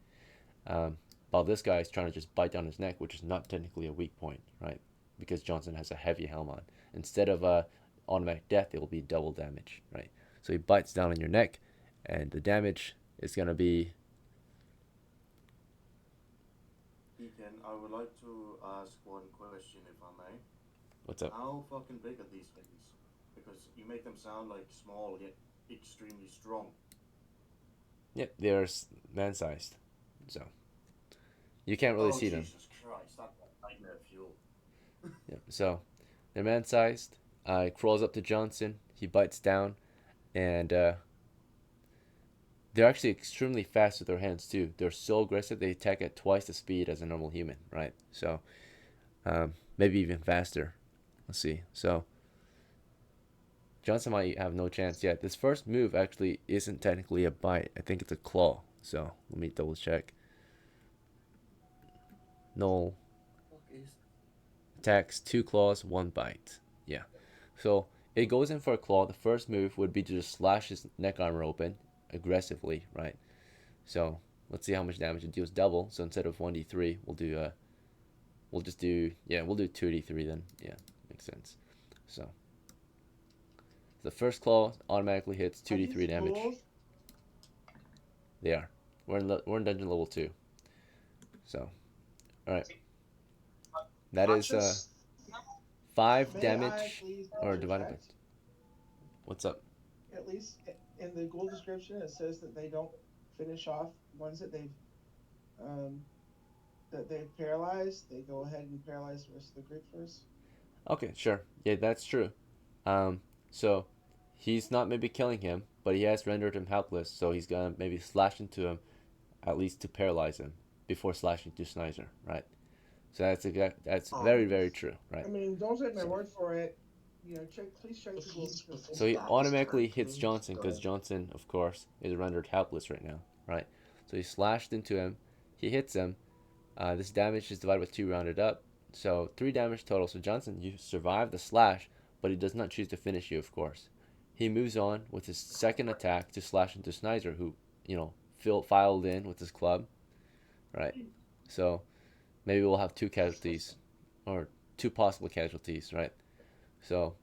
While this guy is trying to just bite down his neck, which is not technically a weak point, right? Because Johnson has a heavy helm on. Instead of automatic death, it will be double damage, right? So he bites down on your neck, and the damage is going to be... Ethan, I would like to ask one question, if I may. What's up? How fucking big are these things? Because you make them sound like small, yet extremely strong. Yeah, they're man-sized, so you can't really see them. Jesus Christ, that's nightmare fuel. Yeah, so they're man-sized. He crawls up to Johnson. He bites down, and they're actually extremely fast with their hands too. They're so aggressive they attack at twice the speed as a normal human, right? So maybe even faster. Let's see. So Johnson might have no chance yet. This first move actually isn't technically a bite. I think it's a claw. So let me double check. No. Attacks 2 claws, 1 bite. Yeah. So it goes in for a claw. The first move would be to just slash his neck armor open aggressively, right? So let's see how much damage it deals double. So instead of 1d3, we'll do we'll just do, yeah, we'll do 2d3 then. Yeah, makes sense. So the first claw automatically hits 2d3 damage. Ghouls? They are. We're in dungeon level 2. So, all right. That is 5 May I damage please or divided by. interject? What's up? At least in the ghoul description, it says that they don't finish off ones that they've paralyzed. They go ahead and paralyze the rest of the group first. Okay, sure. Yeah, that's true. So he's not maybe killing him, but he has rendered him helpless. So he's gonna maybe slash into him, at least to paralyze him before slashing to Snizer, right? So that's very, very true, right? I mean, don't take my word for it. You know, please check the ghoul description. So he automatically hits Johnson because Johnson, of course, is rendered helpless right now, right? So he slashed into him. He hits him. This damage is divided by 2 rounded up. So 3 damage total. So Johnson, you survive the slash, but he does not choose to finish you, of course. He moves on with his second attack to slash into Snizer, who, you know, filed in with his club, right? So maybe we'll have 2 casualties, or 2 possible casualties, right? So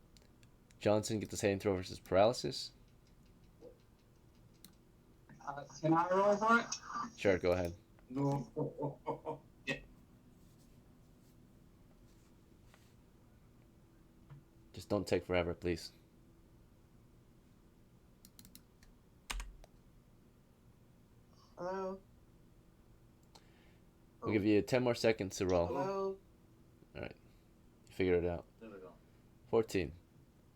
Johnson gets the saving throw versus paralysis. Can I roll for it? Sure, go ahead. No. Just don't take forever, please. Hello? We'll give you 10 more seconds to roll. Hello? Alright. Figure it out. There we go. 14.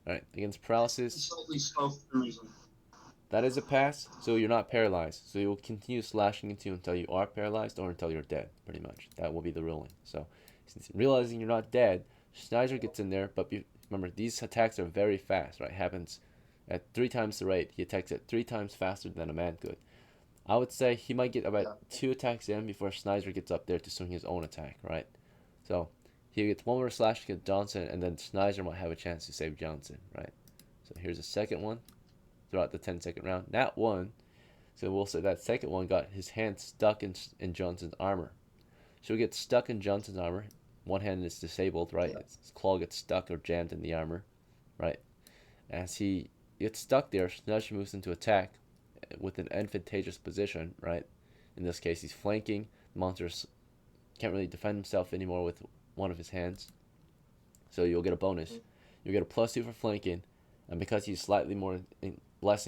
Alright, against paralysis, Slightly slow for some reason. that is a pass, so you're not paralyzed. So you'll continue slashing into you until you are paralyzed or until you're dead, pretty much. That will be the ruling. So, since realizing you're not dead, Schneider gets in there, but remember, these attacks are very fast, right? Happens at 3 times the rate. He attacks at 3 times faster than a man could. I would say he might get about 2 attacks in before Schneider gets up there to swing his own attack, right? So, he gets 1 more slash against Johnson, and then Schneider might have a chance to save Johnson, right? So here's a second one throughout the 10-second round. That one, so we'll say that second one got his hand stuck in Johnson's armor. So he gets stuck in Johnson's armor. One hand is disabled, right? His claw gets stuck or jammed in the armor, right? As he gets stuck there, Schneider moves into attack with an advantageous position, right? In this case, he's flanking. The monster can't really defend himself anymore with one of his hands. So you'll get a bonus. You'll get a +2 for flanking. And because he's slightly less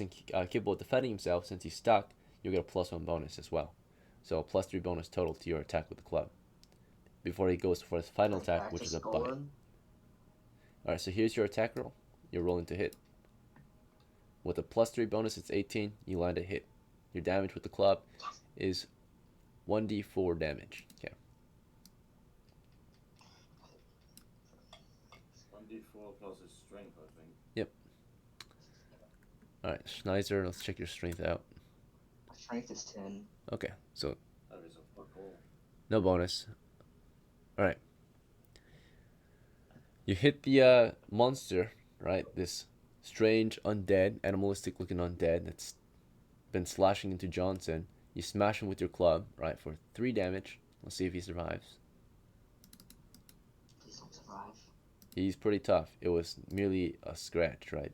capable of defending himself since he's stuck, you'll get a +1 bonus as well. So a +3 bonus total to your attack with the club. Before he goes for his final attack, which is a bite. Alright, so here's your attack roll. You're rolling to hit. With a +3 bonus, it's 18. You land a hit. Your damage with the club is 1d4 damage. Okay. 1d4 plus his strength, I think. Yep. Alright, Schneider, let's check your strength out. My strength is 10. Okay, so That is a fuck all. no bonus. Alright. You hit the monster, right? This strange undead, animalistic looking undead that's been slashing into Johnson. You smash him with your club, right, for 3 damage. Let's see if he survives. Please don't survive. He's pretty tough. It was merely a scratch, right?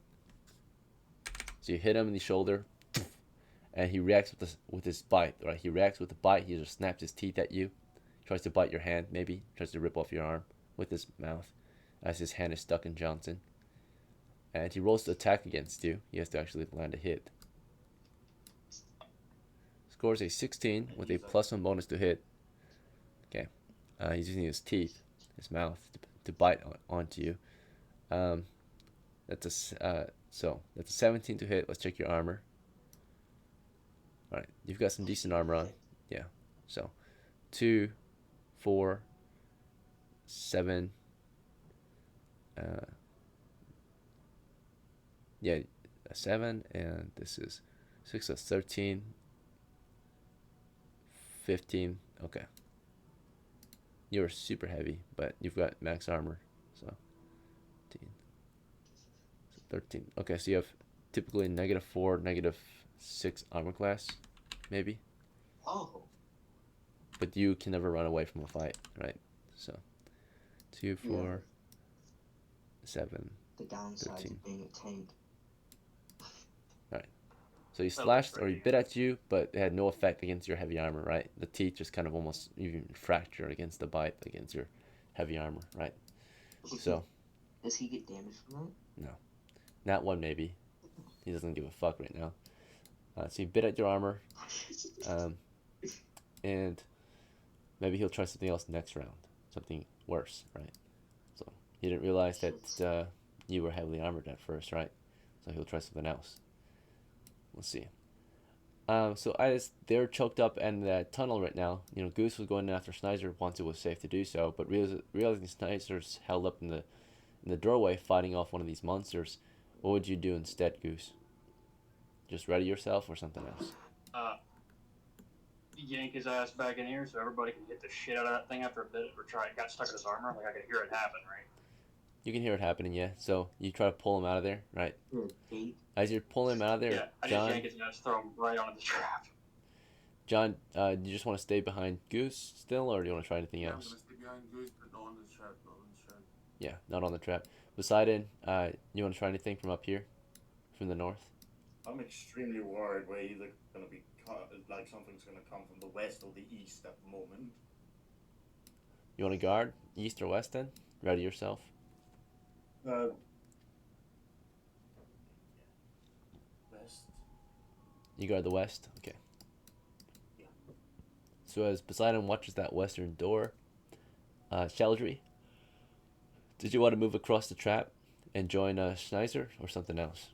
So you hit him in the shoulder, and he reacts with his bite, right? He reacts with the bite. He just snaps his teeth at you. Tries to bite your hand, maybe. Tries to rip off your arm with his mouth as his hand is stuck in Johnson. And he rolls to attack against you. He has to actually land a hit. Scores a 16 with a +1 bonus to hit. Okay. He's using his teeth, his mouth, to bite onto you. That's a 17 to hit. Let's check your armor. All right, you've got some decent armor on. Yeah. So, 2, 4, 7. Yeah, a 7, and this is 6. That's 13, 15. Okay. You're super heavy, but you've got max armor. So, 13. Okay, so you have typically -4, -6 armor class, maybe. Oh. But you can never run away from a fight, right? So, 2, 4, 7, The downside 13. of being a tank. Right. So he That looks slashed or he pretty. bit at you, but it had no effect against your heavy armor, right? The teeth just kind of almost even fractured against the bite against your heavy armor, right? So, Does he get damage from no. Not one, maybe. He doesn't give a fuck right now. So he bit at your armor, that? and maybe he'll try something else next round. Something worse, right? So he didn't realize that you were heavily armored at first, right? So he'll try something else. We'll see. So as they're choked up in that tunnel right now, you know, Goose was going after Snizer once it was safe to do so, but realizing Snizer's held up in the doorway fighting off one of these monsters, what would you do instead, Goose? Just ready yourself or something else? Yank his ass back in here so everybody can hit the shit out of that thing after a bit or try it got stuck in his armor. Like I could hear it happen, right? You can hear it happening, yeah. So you try to pull him out of there, right? Eight. As you're pulling him out of there, Yeah, I just yank his ass, throw him right onto the trap. John, do you just want to stay behind Goose still, or do you want to try anything Yeah, I'm else? gonna stay behind Goose, but not on the trap, not on the trap. Yeah, not on the trap. Poseidon, you want to try anything from up here, from the north? I'm extremely worried we're either going to be like something's going to come from the west or the east at the moment. You want to guard east or west then? Ready yourself. West. You guard the west? Okay. Yeah. So as Poseidon watches that western door, Sheldry, did you want to move across the trap and join Schneiser or something else?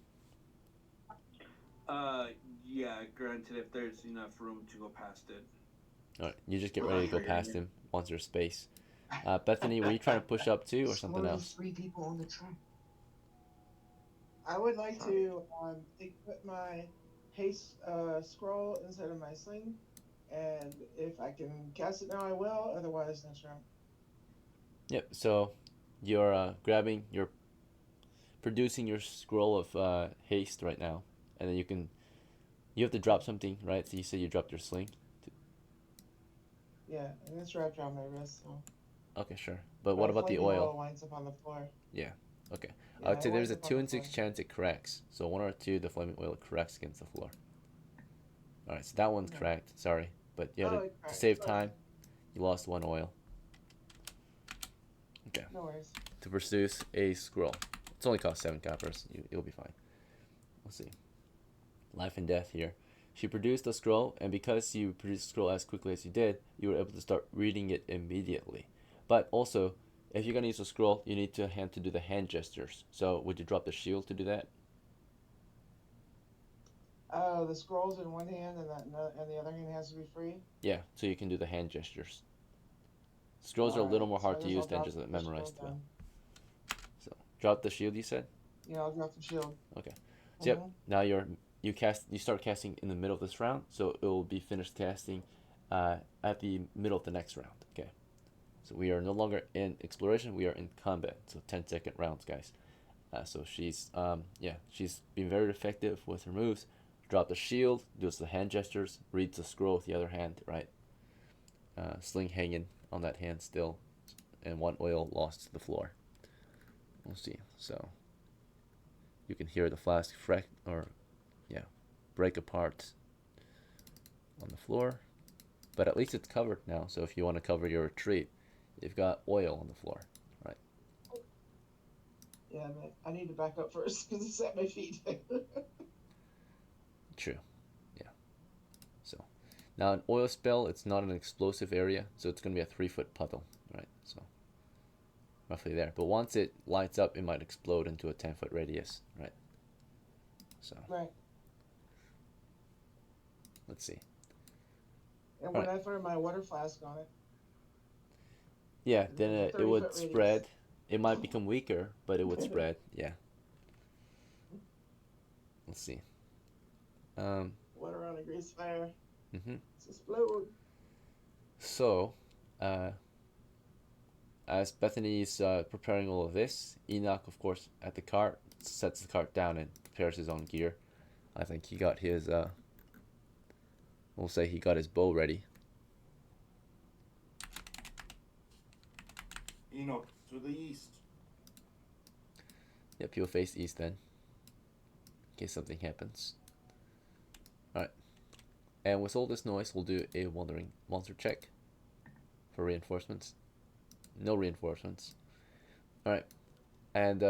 Yeah, granted, if there's enough room to go past it. Alright, you just get ready to go past him once there's space. Bethany, were you trying to push up too or something More than else? 3 people on the track. I would like to put my haste scroll inside of my sling, and if I can cast it now, I will. Otherwise, next round. Yep, so you're you're producing your scroll of haste right now, and then you have to drop something, right? So you say you dropped your sling. Yeah, and it's wrapped around my wrist. So. Okay, sure. But what about the flaming oil? winds up on the floor. Yeah. Okay. Yeah, I would say it there's a winds up 2 on in the 6 floor. chance it corrects. So 1 or 2, the flaming oil corrects against the floor. All right, so that one's Okay. correct. Sorry, but you had Oh, to it cracked. save Sorry. time. You lost 1 oil. Okay. No worries. To produce a scroll. It's only cost 7 coppers. You'll be fine. We'll see. Life and death here. She produced a scroll, and because you produced a scroll as quickly as you did, you were able to start reading it immediately. But also, if you're gonna use a scroll, you need to do the hand gestures. So would you drop the shield to do that? The scroll's in one hand, and the other hand has to be free. Yeah, so you can do the hand gestures. Scrolls are a little more hard to use than just memorized spell. So drop the shield, you said? Yeah, I'll drop the shield. Okay. So yep, now you start casting in the middle of this round, so it will be finished casting at the middle of the next round. Okay. So we are no longer in exploration, we are in combat. So 10-second rounds, guys. So she's been very effective with her moves. Drop the shield, does the hand gestures, reads the scroll with the other hand, right? Sling hanging on that hand still, and 1 oil lost to the floor. We'll see. So you can hear the flask break apart on the floor, but at least it's covered now. So if you want to cover your retreat, you've got oil on the floor, right? Yeah, but I need to back up first because it's at my feet. True. Yeah. So now an oil spill, it's not an explosive area, so it's gonna be a 3-foot puddle, right? So roughly there. But once it lights up, it might explode into a 10-foot radius, right? So Right. Let's see. And Right. when I throw my water flask on it, Yeah, then there's a it 30 would foot radius. spread. It might become weaker, but it would spread. Yeah. Let's see. Water on a grease fire. Mhm. It's explode. So, uh, as Bethany's preparing all of this, Enoch, of course, at the cart, sets the cart down and prepares his own gear. I think he got his, we'll say he got his bow ready. Enoch, to the east. Yep, he'll face east then, in case something happens. Alright. And with all this noise, we'll do a wandering monster check for reinforcements. No reinforcements. Alright. And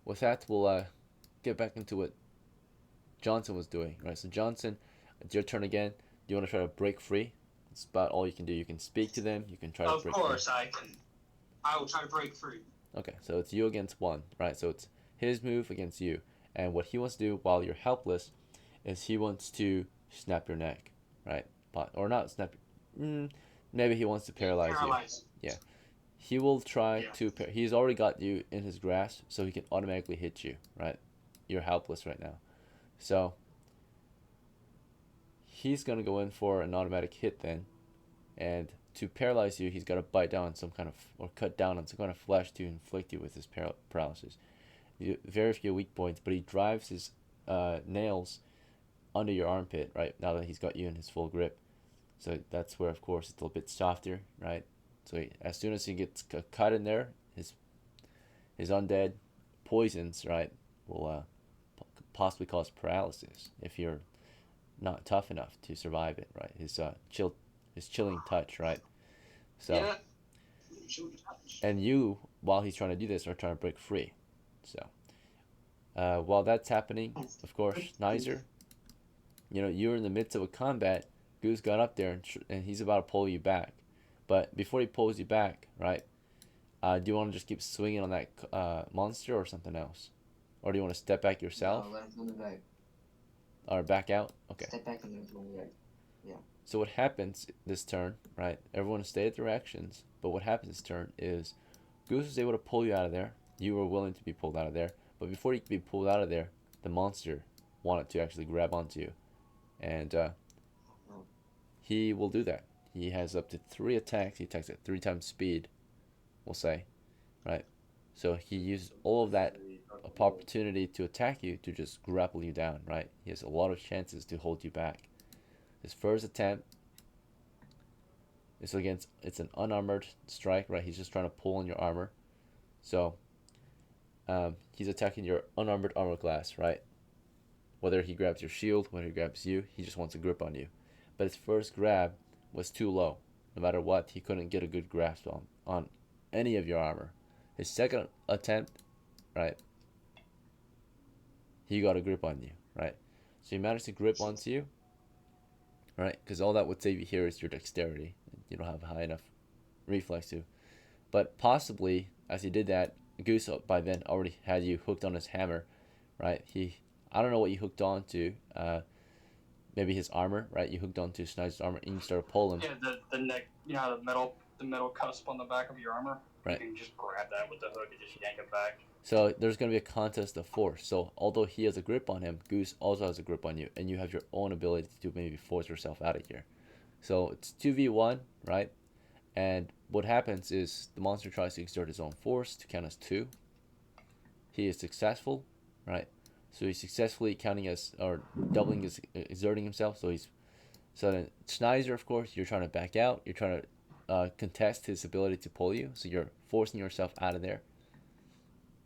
with that, we'll get back into what Johnson was doing. Right, so Johnson, it's your turn again. Do you want to try to break free? It's about all you can do. You can speak to them. You can try to Of break course, free. I can. I will try to break free. Okay, so it's you against one. Right, so it's his move against you. And what he wants to do while you're helpless is he wants to snap your neck. Right? Or not snap. Maybe he wants to paralyze you. Yeah. He will try to. He's already got you in his grasp, so he can automatically hit you. Right? You're helpless right now. So he's gonna go in for an automatic hit then, and to paralyze you, he's got to bite down on some kind of, or cut down on some kind of flesh to inflict you with his paralysis. Very few weak points, but he drives his nails under your armpit, right, now that he's got you in his full grip. So that's where, of course, it's a little bit softer, right? So as soon as he gets cut in there, his undead poisons, right, will possibly cause paralysis if you're not tough enough to survive it, right? His chilling touch, right? So, Yeah. and you, while he's trying to do this, are trying to break free. So, while that's happening, of course, Nizer, you're in the midst of a combat. Goose got up there and he's about to pull you back. But before he pulls you back, right, do you want to just keep swinging on that monster or something else? Or do you want to step back yourself? No, let him pull back. Or back out? Okay. Step back and then pull me back. Yeah. So what happens this turn, right? Everyone stay at their actions. But what happens this turn is Goose was able to pull you out of there. You were willing to be pulled out of there. But before you could be pulled out of there, the monster wanted to actually grab onto you. And he will do that. He has up to 3 attacks. He attacks at 3 times speed, we'll say. Right? So he uses all of that opportunity to attack you to just grapple you down, right? He has a lot of chances to hold you back. His first attempt is it's an unarmored strike, right? He's just trying to pull on your armor. So he's attacking your unarmored armor class, right? Whether he grabs your shield, whether he grabs you, he just wants a grip on you. But his first grab was too low. No matter what, he couldn't get a good grasp on any of your armor. His second attempt, right, he got a grip on you, right? So he managed to grip onto you, right? Because all that would save you here is your dexterity. You don't have high enough reflex to. But possibly, as he did that, Goose by then already had you hooked on his hammer, right? I don't know what you hooked on to. Maybe his armor, right? You hooked onto Snyder's armor and you started pulling. Yeah, the neck, the metal cusp on the back of your armor. Right. You can just grab that with the hook and just yank it back. So there's going to be a contest of force. So although he has a grip on him, Goose also has a grip on you, and you have your own ability to maybe force yourself out of here. So it's 2v1, right? And what happens is the monster tries to exert his own force to count as 2. He is successful, right? So he's successfully counting as, or doubling his, exerting himself. So then Schneider, of course, you're trying to back out. You're trying to contest his ability to pull you. So you're forcing yourself out of there.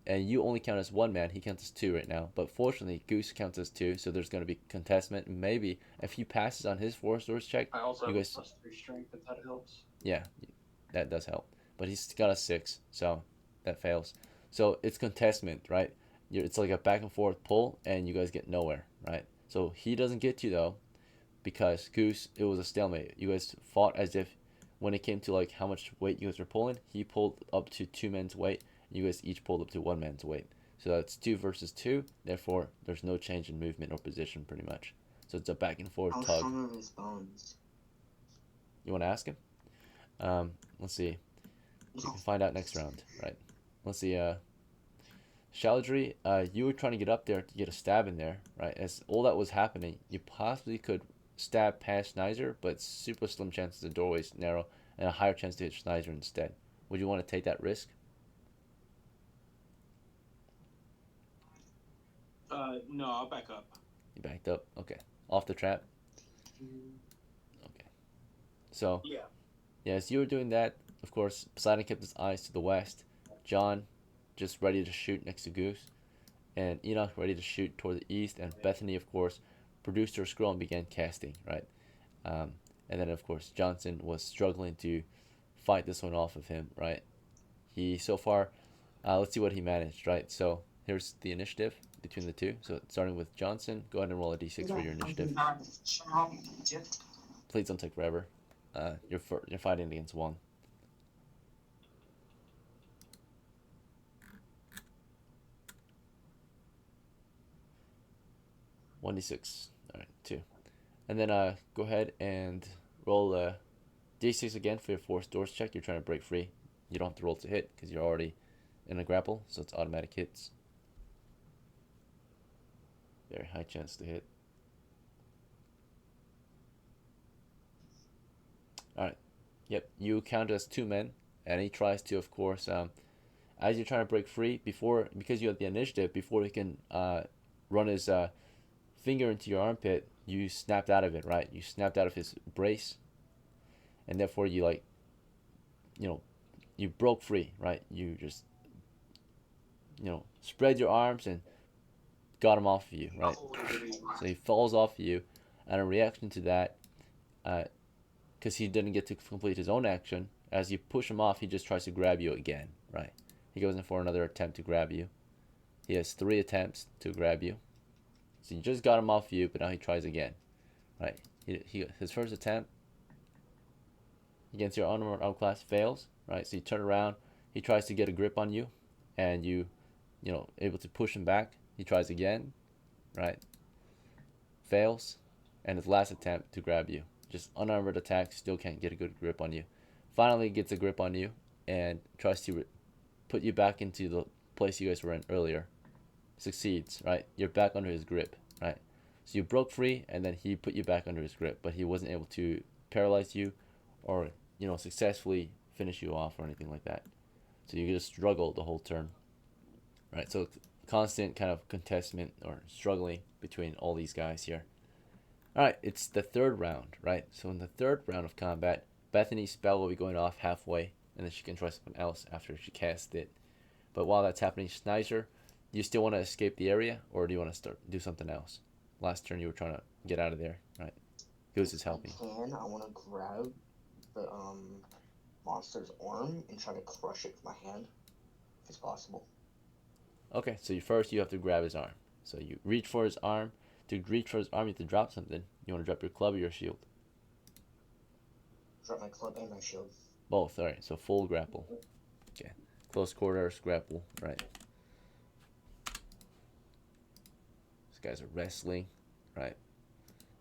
And you only count as 1 man. He counts as 2 right now. But fortunately, Goose counts as 2. So there's going to be contestment. Maybe if he passes on his force source check, I also you have guys, +3 strength if that helps. yeah, that does help. But he's got a 6, so that fails. So it's contestment, right? It's like a back and forth pull, and you guys get nowhere, right? So he doesn't get you though, because Goose, it was a stalemate. You guys fought as if, when it came to like how much weight you guys were pulling, he pulled up to 2 men's weight. You guys each pulled up to 1 man's weight. So that's 2 versus 2. Therefore, there's no change in movement or position, pretty much. So it's a back and forth How tug. strong are his bones? You want to ask him? Let's see. You can find out next round, right? Let's see. Shaldry, you were trying to get up there to get a stab in there, right? As all that was happening, you possibly could stab past Schneider, but super slim chances the doorway's narrow and a higher chance to hit Schneider instead. Would you want to take that risk? No, I'll back up. You backed up? Okay. Off the trap? Okay. So, yeah, as you were doing that, of course, Poseidon kept his eyes to the west. John just ready to shoot next to Goose. And Enoch ready to shoot toward the east. And Bethany, of course, produced her scroll and began casting, right? And then, of course, Johnson was struggling to fight this one off of him, right? He, so far, let's see what he managed, right? So, here's the initiative between the two. So, starting with Johnson, go ahead and roll a d6 for your initiative. Please don't take forever. You're fighting against one. One d6. All right, 2. And then go ahead and roll a d6 again for your force doors check. You're trying to break free. You don't have to roll to hit because you're already in a grapple, so it's automatic hits. Very high chance to hit. Alright. Yep, you count as 2 men, and he tries to, of course, as you're trying to break free, because you have the initiative, before he can run his finger into your armpit, you snapped out of it, right? You snapped out of his brace, and therefore you you broke free, right? You just, spread your arms and got him off of you, right? So he falls off of you, and in reaction to that, because he didn't get to complete his own action, as you push him off, he just tries to grab you again, right? He goes in for another attempt to grab you. He has 3 attempts to grab you. So you just got him off you, but now he tries again, right? His first attempt against your unarmored outclass fails, right? So you turn around, he tries to get a grip on you, and able to push him back. He tries again, right? Fails, and his last attempt to grab you. Just unarmored attack, still can't get a good grip on you. Finally gets a grip on you and tries to put you back into the place you guys were in earlier. Succeeds, right? You're back under his grip, right? So you broke free, and then he put you back under his grip, but he wasn't able to paralyze you or, successfully finish you off or anything like that. So you just struggled the whole turn, right? So constant kind of contestment or struggling between all these guys here. Alright, it's the 3rd round, right? So in the 3rd round of combat, Bethany's spell will be going off halfway, and then she can try something else after she casts it. But while that's happening, Schneider, do you still want to escape the area, or do you want to do something else? Last turn you were trying to get out of there, right? Goose is helping. I want to grab the monster's arm and try to crush it with my hand, if it's possible. Okay, so first you have to grab his arm. So you reach for his arm. To reach for his arm, you have to drop something. You want to drop your club or your shield? Drop my club and my shield. Both, alright, so full grapple. Okay, close quarters, grapple, right. These guys are wrestling, right.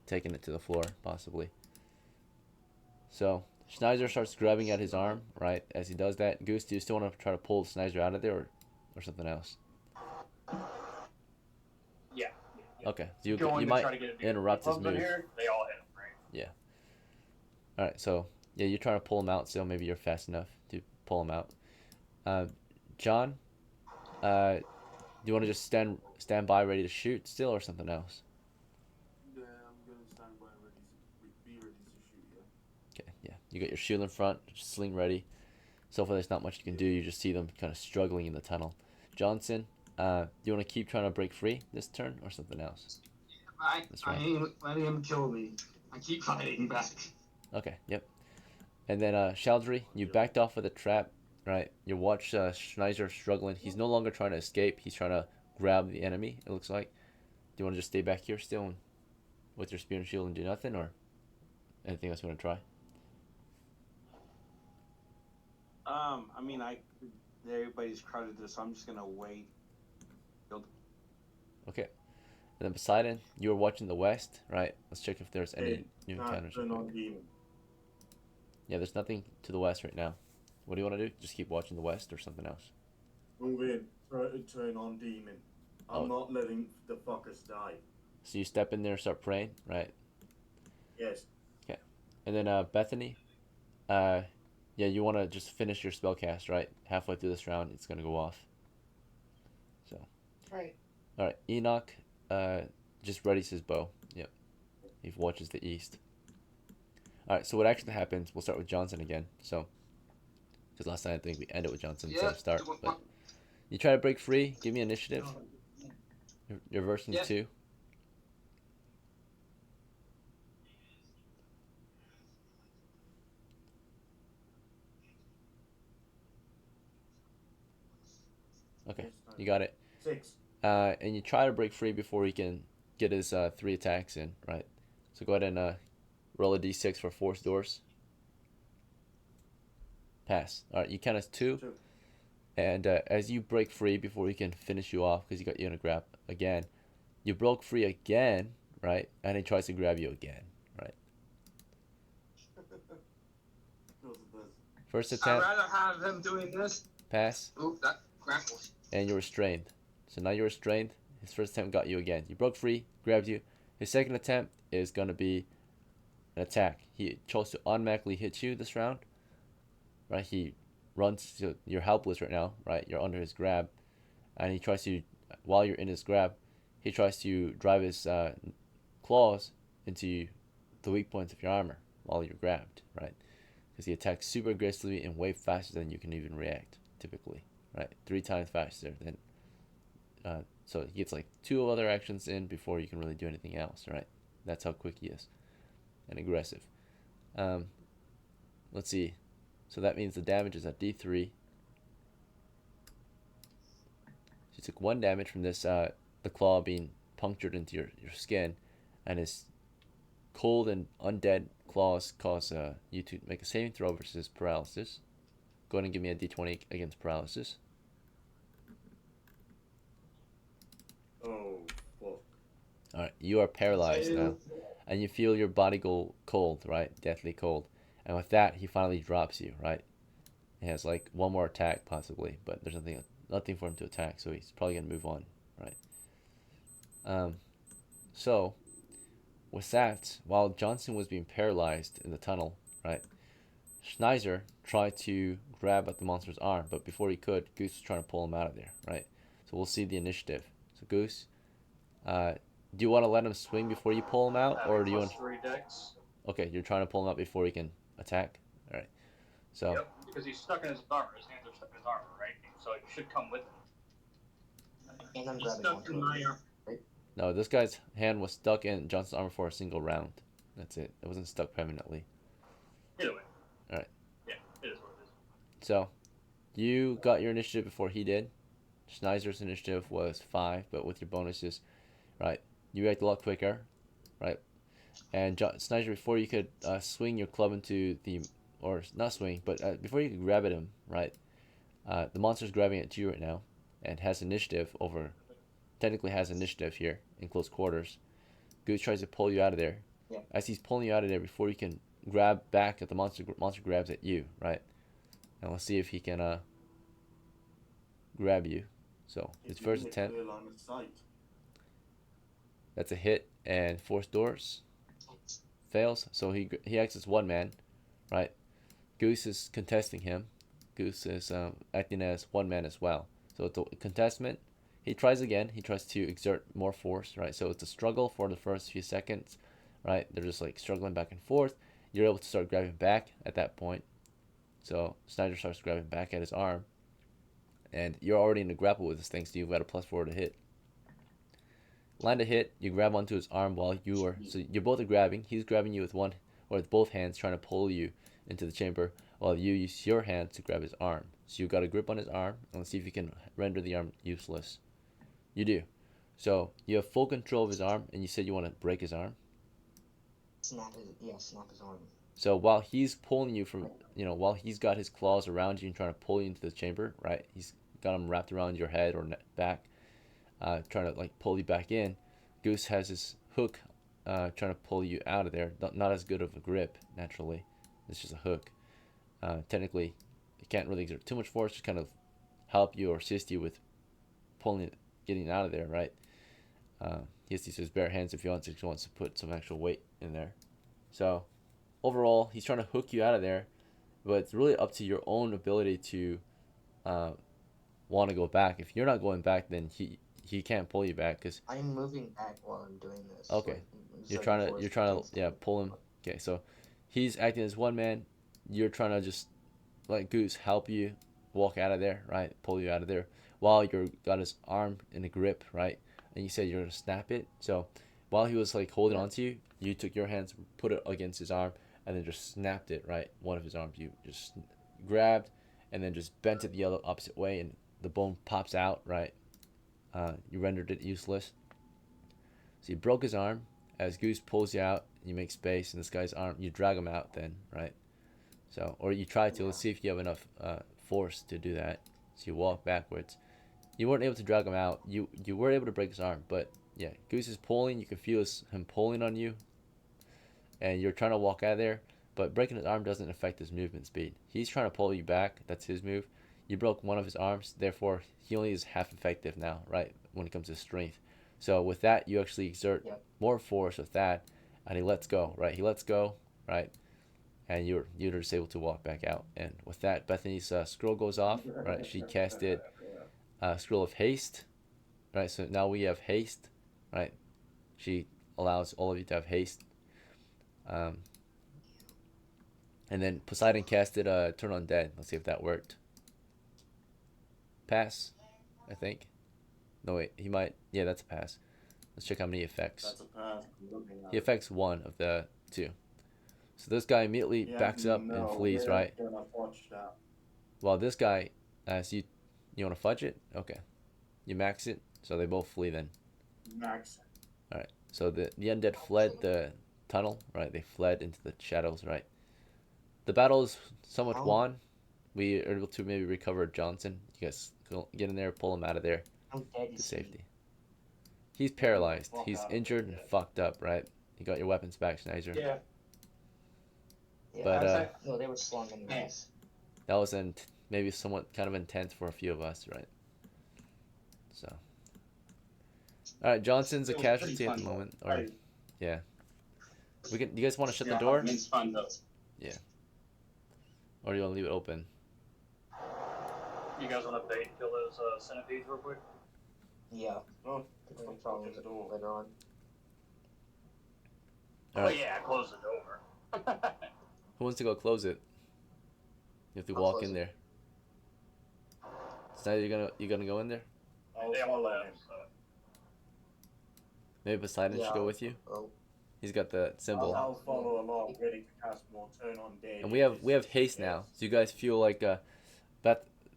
Taking it to the floor, possibly. So, Schneider starts grabbing at his arm, right. As he does that, Goose, do you still want to try to pull Schneider out of there, or something else? Yeah. Okay, so you might interrupt his move. Here, they all hit him, right? Yeah. Alright, so, yeah, you're trying to pull him out, so maybe you're fast enough to pull him out. John, do you want to just stand by ready to shoot still, or something else? Yeah, I'm gonna stand by be ready to shoot, yeah. Okay, yeah. You got your shield in front, sling ready. So far there's not much you can do, you just see them kind of struggling in the tunnel. Johnson, do you want to keep trying to break free this turn, or something else? I ain't letting him kill me. I keep fighting back. Okay, yep. And then Shaldry, you backed off with a trap, right? You watch Schneider struggling. He's no longer trying to escape. He's trying to grab the enemy, it looks like. Do you want to just stay back here still and, with your spear and shield and do nothing, or anything else you want to try? I mean, everybody's crowded there, so I'm just gonna wait. Okay. And then Poseidon, you were watching the west, right? Let's check if there's any new encounters. Turn on demon. Yeah, there's nothing to the west right now. What do you want to do? Just keep watching the west or something else? Move in. Turn on demon. I'm not letting the fuckers die. So you step in there and start praying, right? Yes. Okay. And then Bethany, yeah, you want to just finish your spell cast, right? Halfway through this round, it's gonna go off. So. Right. All right, Enoch, just readies his bow. Yep. He watches the east. All right. So what actually happens? We'll start with Johnson again. So, because last time I think we ended with Johnson instead of start, but you try to break free. Give me initiative. Your version 2. Okay, you got it. 6. And you try to break free before he can get his 3 attacks in, right? So go ahead and roll a d6 for force doors. Pass. All right, you count as 2. And as you break free before he can finish you off, because he got you in a grab again, you broke free again, right? And he tries to grab you again, right? First I'd attempt, rather have him doing this. pass, Oop, that grapple. and you're restrained. So now you're restrained. His first attempt got you again. You broke free, grabbed you. His second attempt is going to be an attack. He chose to automatically hit you this round, right? He runs, so you're helpless right now, right? You're under his grab, and he tries to, while you're in his grab, he tries to drive his claws into the weak points of your armor while you're grabbed, right? Because he attacks super aggressively and way faster than you can even react, typically, right? 3 times faster than, so he gets like 2 other actions in before you can really do anything else, right? That's how quick he is and aggressive. Let's see. So that means the damage is at D3. She took 1 damage from this, the claw being punctured into your skin, and his cold and undead claws cause you to make a saving throw versus paralysis. Go ahead and give me a D20 against paralysis. Oh, fuck. Alright, you are paralyzed now. And you feel your body go cold, right? Deathly cold. And with that, he finally drops you, right? He has like 1 more attack possibly, but there's nothing for him to attack, so he's probably gonna move on, right? So with that, while Johnson was being paralyzed in the tunnel, right? Schneiser tried to grab at the monster's arm, but before he could, Goose was trying to pull him out of there, right? So we'll see the initiative. So Goose, do you want to let him swing before you pull him out, or do you want? +3 dex. Okay, you're trying to pull him out before he can attack. All right. So. Yep, because he's stuck in his armor. His hands are stuck in his armor, right? So it should come with him. And I'm He's grabbing stuck onto in it. my arm. No, this guy's hand was stuck in Johnson's armor for a single round. That's it. It wasn't stuck permanently. Either way. All right. Yeah, it is what it is. So, you got your initiative before he did. Schneiser's initiative was 5, but with your bonuses, right? You react a lot quicker, right? And Schneiser, before you could swing your club into the, or not swing, but before you could grab at him, right? The monster's grabbing at you right now, and has initiative over. Technically has initiative here in close quarters. Goose tries to pull you out of there. Yeah. As he's pulling you out of there, before you can grab back at the monster grabs at you, right? And we'll see if he can grab you. So his first attempt. That's a hit, and force doors fails. So he acts as 1 man, right? Goose is contesting him. Goose is acting as 1 man as well. So it's a contestment. He tries again. He tries to exert more force, right? So it's a struggle for the first few seconds, right? They're just like struggling back and forth. You're able to start grabbing back at that point. So Snyder starts grabbing back at his arm. And you're already in a grapple with this thing, so you've got a +4 to hit. Land a hit, you grab onto his arm while you are... So you're both grabbing. He's grabbing you with one, or with both hands, trying to pull you into the chamber, while you use your hand to grab his arm. So you've got a grip on his arm, and let's see if you can render the arm useless. You do. So you have full control of his arm, and you said you want to break his arm? Snap his arm. So while he's pulling you from, while he's got his claws around you and trying to pull you into the chamber, right? He's got them wrapped around your head or back, trying to like pull you back in. Goose has his hook trying to pull you out of there. Not as good of a grip, naturally. It's just a hook. Technically, it can't really exert too much force, just kind of help you or assist you with pulling it, getting out of there, right? He has to use his bare hands if he wants to put some actual weight in there. So, overall, he's trying to hook you out of there, but it's really up to your own ability to want to go back. If you're not going back, then he can't pull you back because I'm moving back while I'm doing this. okay, like, you're it's trying like to force pull him. Okay, so he's acting as one man. You're trying to just let Goose help you walk out of there, right? Pull you out of there while you're got his arm in a grip, right? And you said you're gonna snap it. So while he was like holding on to you, you took your hands, put it against his arm, and then just snapped it, right? One of his arms you just grabbed, and then just bent it the other opposite way, and the bone pops out, right? You rendered it useless. So you broke his arm. As Goose pulls you out, you make space in this guy's arm. You drag him out then, right? So, or you try to. Let's see if you have enough force to do that. So you walk backwards. You weren't able to drag him out. You were able to break his arm, but yeah, Goose is pulling. You can feel him pulling on you, and you're trying to walk out of there. But breaking his arm doesn't affect his movement speed. He's trying to pull you back. That's his move. You broke one of his arms, therefore he only is half effective now, right? When it comes to strength. So with that, you actually exert more force with that, and he lets go, right? He lets go, right? And you're just able to walk back out. And with that, Bethany's scroll goes off, right? She casted Scroll of Haste, right? So now we have haste, right? She allows all of you to have haste. And then Poseidon casted Turn Undead. Let's see if that worked. Pass, I think. No, wait, he might. Yeah, that's a pass. Let's check how many effects. That's a pass. He affects one of the two. So this guy immediately backs up and flees, right? While this guy, so you want to fudge it? Okay. You max it, so they both flee then. Max. Alright, so the undead fled the tunnel, right? They fled into the shadows, right? The battle is somewhat won. We are able to maybe recover Johnson. You guys get in there, pull him out of there to safety. He's paralyzed. He's injured and fucked up, right? You got your weapons back, Schneider. Yeah. But no, they were slung in the face. that was maybe somewhat kind of intense for a few of us, right? So, all right, Johnson's a casualty at the moment, or yeah. We can. You guys want to shut the door? Yeah. Or do you want to leave it open? You guys want to bait and kill those centipedes real quick? Yeah. Oh, No problem later on. All right. Yeah, close the door. Who wants to go close it? You have to walk in there. So now you're gonna go in there? I'll They all follow left, him. so. Maybe Poseidon should go with you. Oh. He's got the symbol. I'll follow along, ready to cast more Turn Undead. And we have haste now, so you guys feel like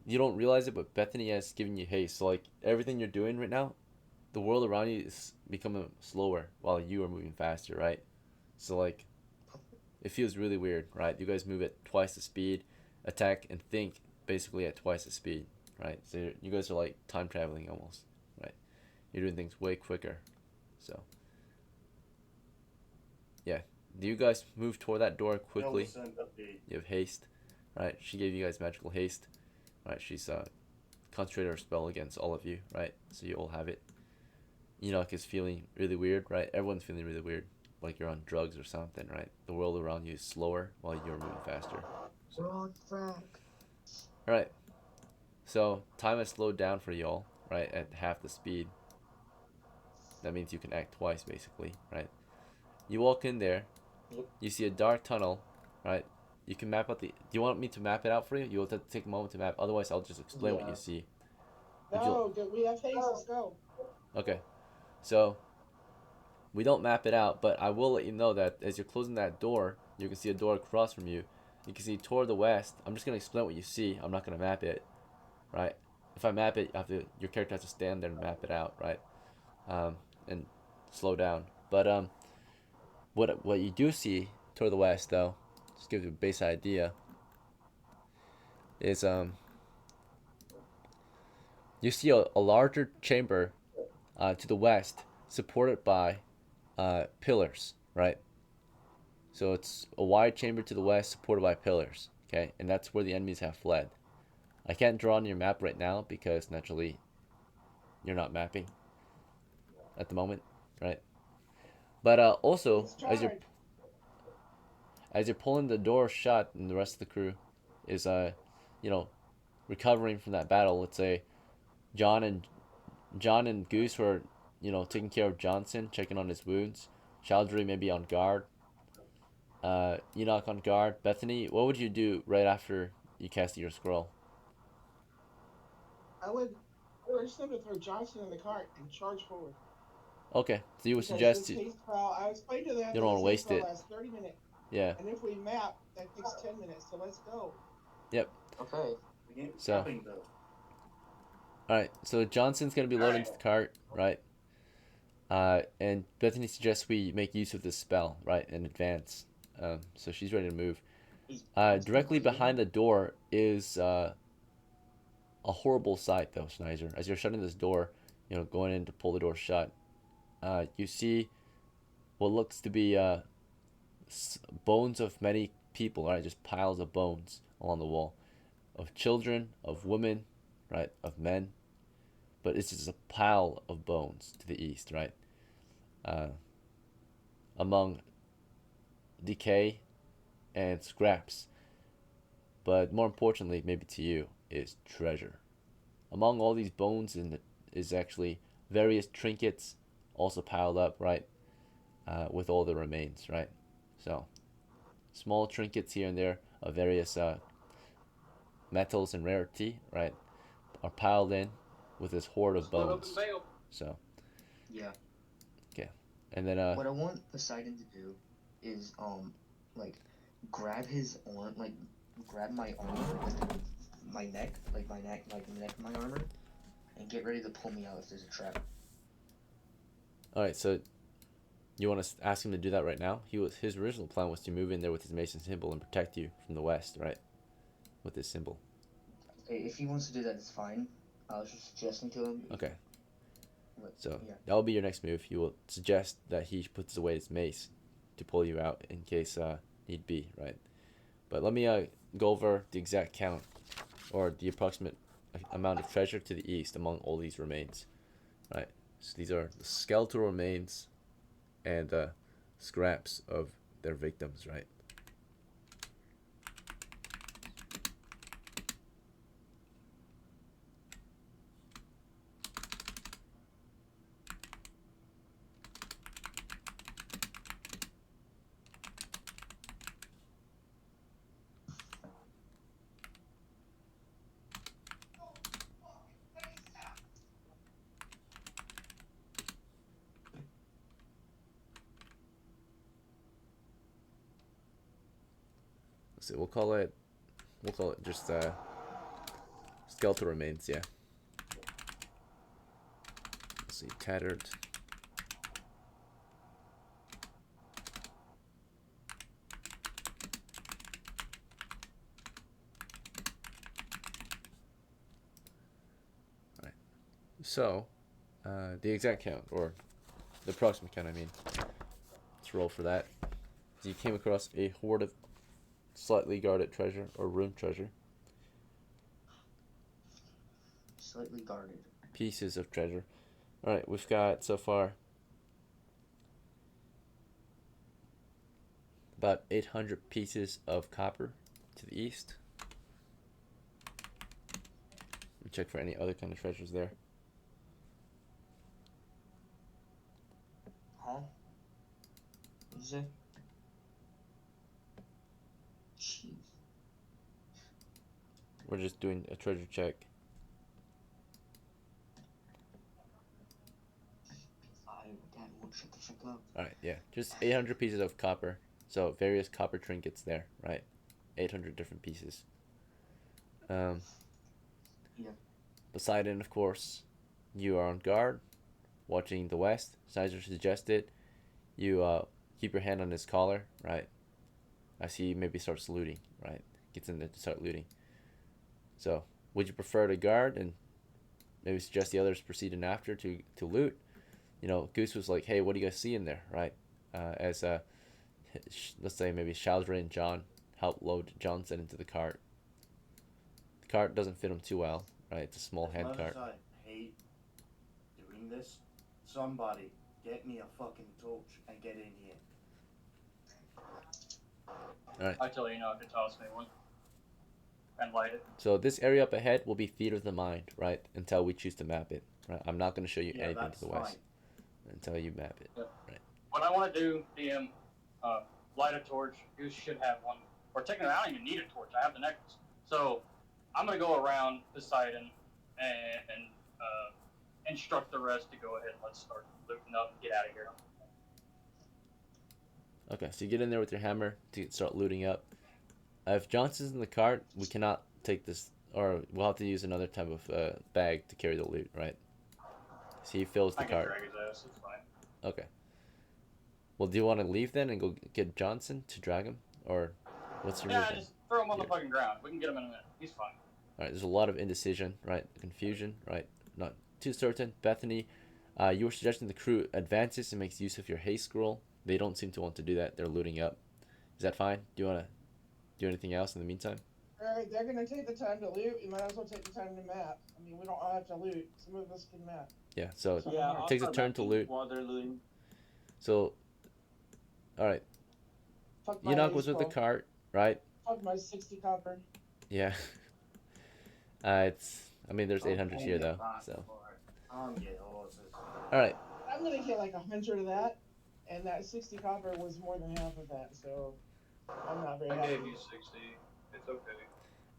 you don't realize it, but Bethany has given you haste. So like everything you're doing right now, the world around you is becoming slower while you are moving faster, right? So like, it feels really weird, right? You guys move at twice the speed, attack and think basically at twice the speed, right? So you guys are like time traveling almost, right? You're doing things way quicker, so. Yeah, do you guys move toward that door quickly? You have haste, right? She gave you guys magical haste, right? She's concentrated her spell against all of you, right? So you all have it. Enoch is feeling really weird, right? Everyone's feeling really weird, like you're on drugs or something, right? The world around you is slower while you're moving faster. We're on track. All right, so time has slowed down for y'all, right? At half the speed. That means you can act twice, basically, right? You walk in there, you see a dark tunnel, right? You can map out do you want me to map it out for you? You'll have to take a moment to map, otherwise I'll just explain what you see. No, we have haste. Let's go. Okay, so we don't map it out, but I will let you know that as you're closing that door, you can see a door across from you. You can see toward the west. I'm just going to explain what you see. I'm not going to map it, right? If I map it, your character has to stand there and map it out, right? And slow down. But what you do see toward the west, though, just give you a base idea, is you see a larger chamber to the west supported by pillars, right? So it's a wide chamber to the west supported by pillars, okay? And that's where the enemies have fled. I can't draw on your map right now because naturally you're not mapping at the moment, right? But also, Let's try. as you're pulling the door shut and the rest of the crew is you know, recovering from that battle, let's say John and Goose were, taking care of Johnson, checking on his wounds. Chowdhury maybe on guard. Enoch on guard. Bethany, what would you do right after you cast your scroll? I would urge them to throw Johnson in the cart and charge forward. Okay, so you would Because suggest this haste spell, I explained to them you that don't want this to haste waste spell it. lasts 30 minutes. Yeah. And if we map, that takes 10 minutes. So let's go. Yep. Okay. So. Alright, so Johnson's going to be loaded into the cart, right? And Bethany suggests we make use of this spell, right, in advance. So she's ready to move. Directly behind the door is a horrible sight, though, Snizer. As you're shutting this door, going in to pull the door shut, you see what looks to be bones of many people, right? Just piles of bones along the wall, of children, of women, right, of men. But it's just a pile of bones to the east, right? Among decay and scraps. But more importantly, maybe to you, is treasure. Among all these bones is actually various trinkets also piled up, right? With all the remains, right? So, small trinkets here and there of various metals and rarity, right, are piled in with this horde of bones. So, yeah. Okay, and then what I want Poseidon to do is like grab his arm, like grab my armor, like my neck, like the neck of my armor, and get ready to pull me out if there's a trap. All right, so you want to ask him to do that right now? His original plan was to move in there with his mason symbol and protect you from the west, right? With his symbol. Okay, if he wants to do that, it's fine. I was just suggesting to him. Okay. So yeah. That'll be your next move. You will suggest that he puts away his mace to pull you out in case need be, right? But let me go over the exact count or the approximate amount of treasure to the east among all these remains, right? So these are the skeletal remains and scraps of their victims, right? So we'll call it just skeletal remains, yeah. Let's see, tattered. Alright. So the exact count, or the approximate count, I mean. Let's roll for that. So you came across a horde of slightly guarded treasure or room treasure. Slightly guarded. Pieces of treasure. Alright, we've got so far about 800 pieces of copper to the east. We check for any other kind of treasures there. Huh? What did you say? Jeez. We're just doing a treasure check. Shut the fuck up. Alright, yeah. Just 800 pieces of copper. So various copper trinkets there, right? 800 different pieces. Yeah. Poseidon, of course, you are on guard, watching the west. Sizer suggested you keep your hand on his collar, right? As he maybe starts looting, right? Gets in there to start looting. So, would you prefer to guard and maybe suggest the others proceed in after to loot? you know, Goose was like, hey, what do you guys see in there, right? As let's say maybe Chaldry and John help load Johnson into the cart. The cart doesn't fit him too well, right? It's a small hand As cart. much as I hate doing this, somebody get me a fucking torch and get in here. Alright. I tell you, I could toss me one and light it. So this area up ahead will be theater of the mind, right? Until we choose to map it. Right? I'm not going to show you Yeah, anything that's to the west fine. until you map it. Yep. Right. What I want to do, DM, light a torch. Goose should have one. Or technically, I don't even need a torch. I have the necklace. So I'm going to go around Poseidon and instruct the rest to go ahead and let's start looting up and get out of here. Okay, so you get in there with your hammer to start looting up. If Johnson's in the cart, we cannot take this, or we'll have to use another type of bag to carry the loot, right? So he fills the I can cart. drag his ass. It's fine. Okay. Well, do you want to leave then and go get Johnson to drag him, or what's your Yeah, move then? just throw him on the fucking ground. We can get him in a minute. He's fine. All right, there's a lot of indecision, right? Confusion, right? Not too certain. Bethany, you were suggesting the crew advances and makes use of your haste scroll. They don't seem to want to do that. They're looting up. Is that fine? Do you want to do anything else in the meantime? Alright, they're gonna take the time to loot. You might as well take the time to map. I mean, we don't all have to loot. Some of us can map. Yeah, so Yeah, it I'll takes a start turn to mapping loot. while they're looting. So, all right. Fuck my Enoch haze was with the scroll. cart, right? Fuck my 60 copper. Yeah. I mean, there's 800 here though, so. I'm getting horses. All right. I'm gonna get like 100 of that, and that 60 copper was more than half of that, so I'm not very I happy. gave you 60. It's okay.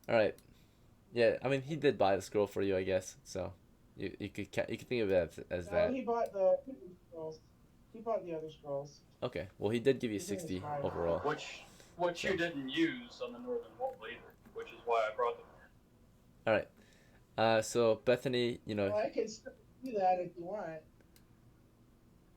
All right. Yeah, I mean, he did buy the scroll for you, I guess. So, you could think of it as No, that. he bought the scrolls. He bought the other scrolls. Okay. Well, he did give you He did 60 buy it. overall. Which you didn't use on the Northern Wall either, which is why I brought them here. All right. So Bethany, you know, Well, I can still do that if you want.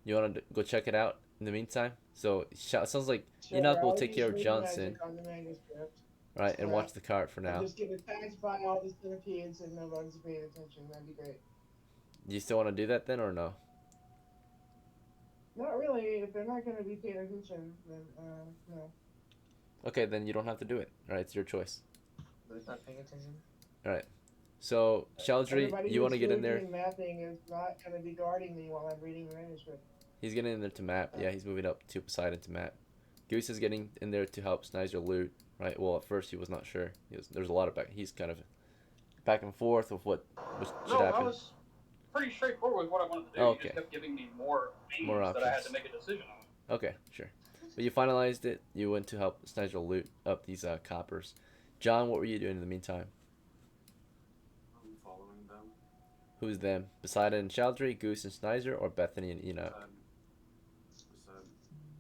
you want to go check it out in the meantime. So it sounds like Sure, Enoch will I'll take use care of reading Johnson, magic on the manuscript. right, and Yeah. watch the cart for I'll now. just get attacked by all the centipedes and nobody's paying attention. That'd be great. Do you still want to do that then, or no? Not really. If they're not going to be paying attention, then no. Okay, then you don't have to do it. All right, it's your choice. Who's not paying attention? All right. So Chaldry, Everybody you want to who's get in there? looking and mapping is not going to be guarding me while I'm reading the manuscript. He's getting in there to map. Yeah, he's moving up to Poseidon to map. Goose is getting in there to help Snizer loot. Right. Well, at first he was not sure. There's a lot of back. He's kind of back and forth with what should No, I happen. was pretty straightforward with what I wanted to do. Oh, You okay. just kept giving me more things More that I had options. to make a decision on. Okay, sure. But you finalized it. You went to help Snizer loot up these coppers. John, what were you doing in the meantime? I'm following them. Who's them? Poseidon and Chaldry, Goose and Snizer, or Bethany and Enoch? Beside.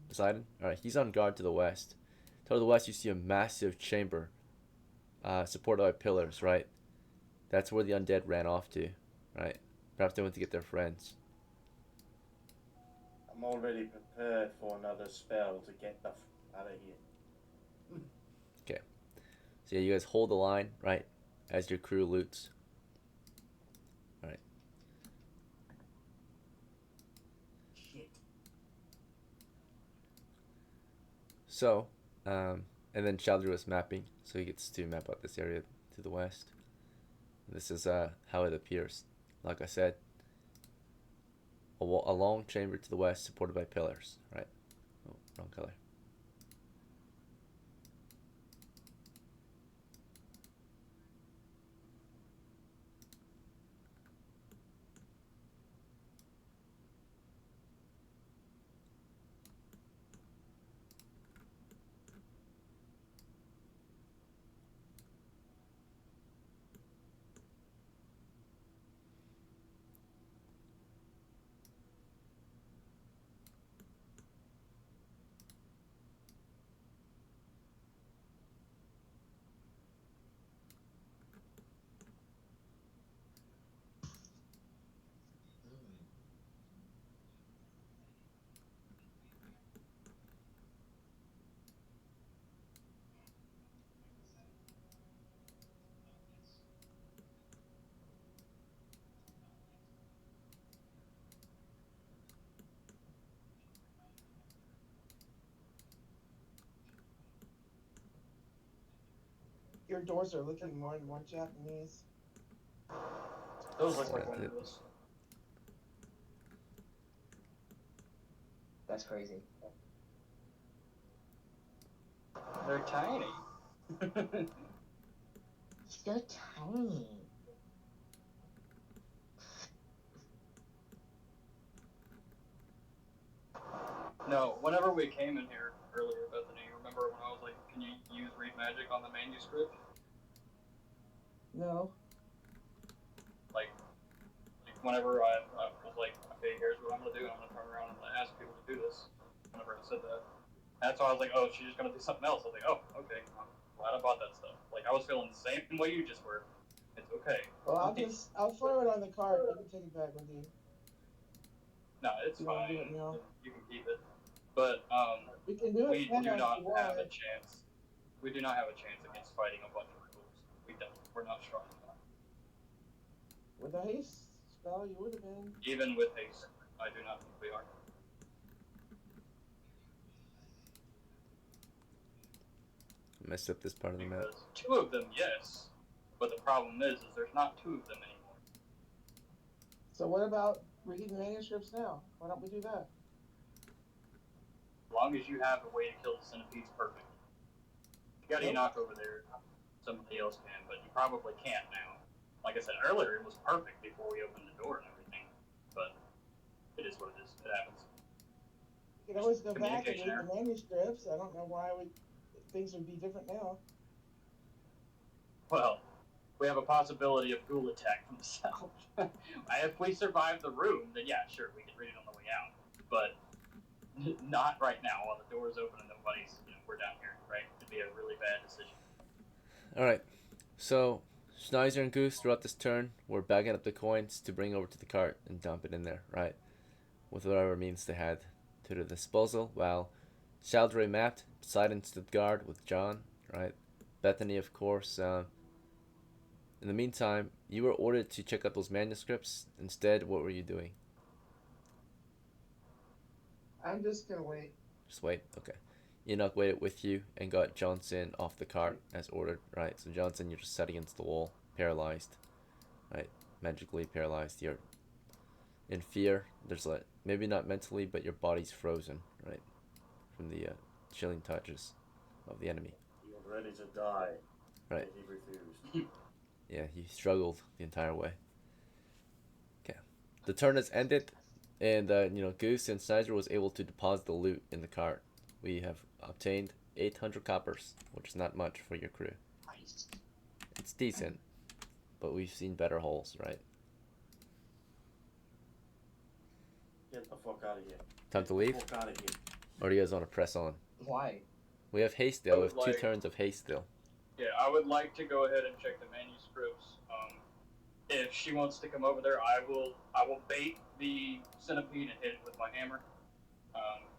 Poseidon? Alright, he's on guard to the west. To the west, you see a massive chamber supported by pillars, right? That's where the undead ran off to, right? Perhaps they went to get their friends. I'm already prepared for another spell to get the out of here. So yeah, you guys hold the line, right? As your crew loots. Alright. Shit. So, and then Chaldry was mapping, so he gets to map out this area to the west. This is how it appears. Like I said, a long chamber to the west supported by pillars, right? Oh, wrong color. your doors are looking more and more Japanese. Those look like Yeah, windows. That's crazy. They're tiny. So tiny. No, whenever we came in here earlier, Bethany, remember when I was like, can you use read magic on the manuscript? No. Like whenever I was like, okay, here's what I'm gonna do. I'm gonna turn around and ask people to do this. Whenever I said that, that's why I was like, oh, she's just gonna do something else. I was like, oh, okay, I'm glad I bought that stuff. Like I was feeling the same way you just were. It's okay. Well, I'll throw it on the cart. You can take it back with you. No, it's You wanna fine. do it now? You can keep it. But We can do we it now do if not you have a want. chance. We do not have a chance against fighting a bunch of ghouls. We don't. We're not strong enough. With a haste spell, you would have been. Even with haste, I do not think we are. Messed up this part of the map. Because two of them, yes. But the problem is there's not two of them anymore. So what about reading manuscripts now? Why don't we do that? As long as you have a way to kill the centipedes, perfect. If you got Enoch over there, somebody else can, but you probably can't now. Like I said earlier, it was perfect before we opened the door and everything. But it is what it is. It happens. You can always go back and read Communication the manuscripts. I don't know why things would be different now. Well, we have a possibility of ghoul attack from the south. If we survive the room, then yeah, sure, we can read it on the way out. But not right now while the door is open and nobody's, we're down here, right? It'd be a really bad decision. Alright, so Schneider and Goose throughout this turn were bagging up the coins to bring over to the cart and dump it in there, right? With whatever means they had to their disposal, while Shaldray mapped, Poseidon stood guard with John, right? Bethany, of course. In the meantime, you were ordered to check out those manuscripts. Instead, what were you doing? I'm just gonna wait. Just wait? Okay. Enoch waited with you and got Johnson off the cart as ordered, right? So Johnson, you're just set against the wall, paralyzed, right? Magically paralyzed. You're in fear. There's like, maybe not mentally, but your body's frozen, right? From the chilling touches of the enemy. You're ready to die. Right. He refused. Yeah, he struggled the entire way. Okay. The turn has ended, and Goose and Snizer was able to deposit the loot in the cart. We have obtained 800 coppers, which is not much for your crew. Nice. It's decent, but we've seen better holes, right? Get the fuck out of here. Time to leave? Get the fuck out of here. Or do you guys want to press on? Why? We have haste still. We have Like- 2 turns of haste still. Yeah, I would like to go ahead and check the manuscripts. If she wants to come over there, I will bait the centipede and hit it with my hammer,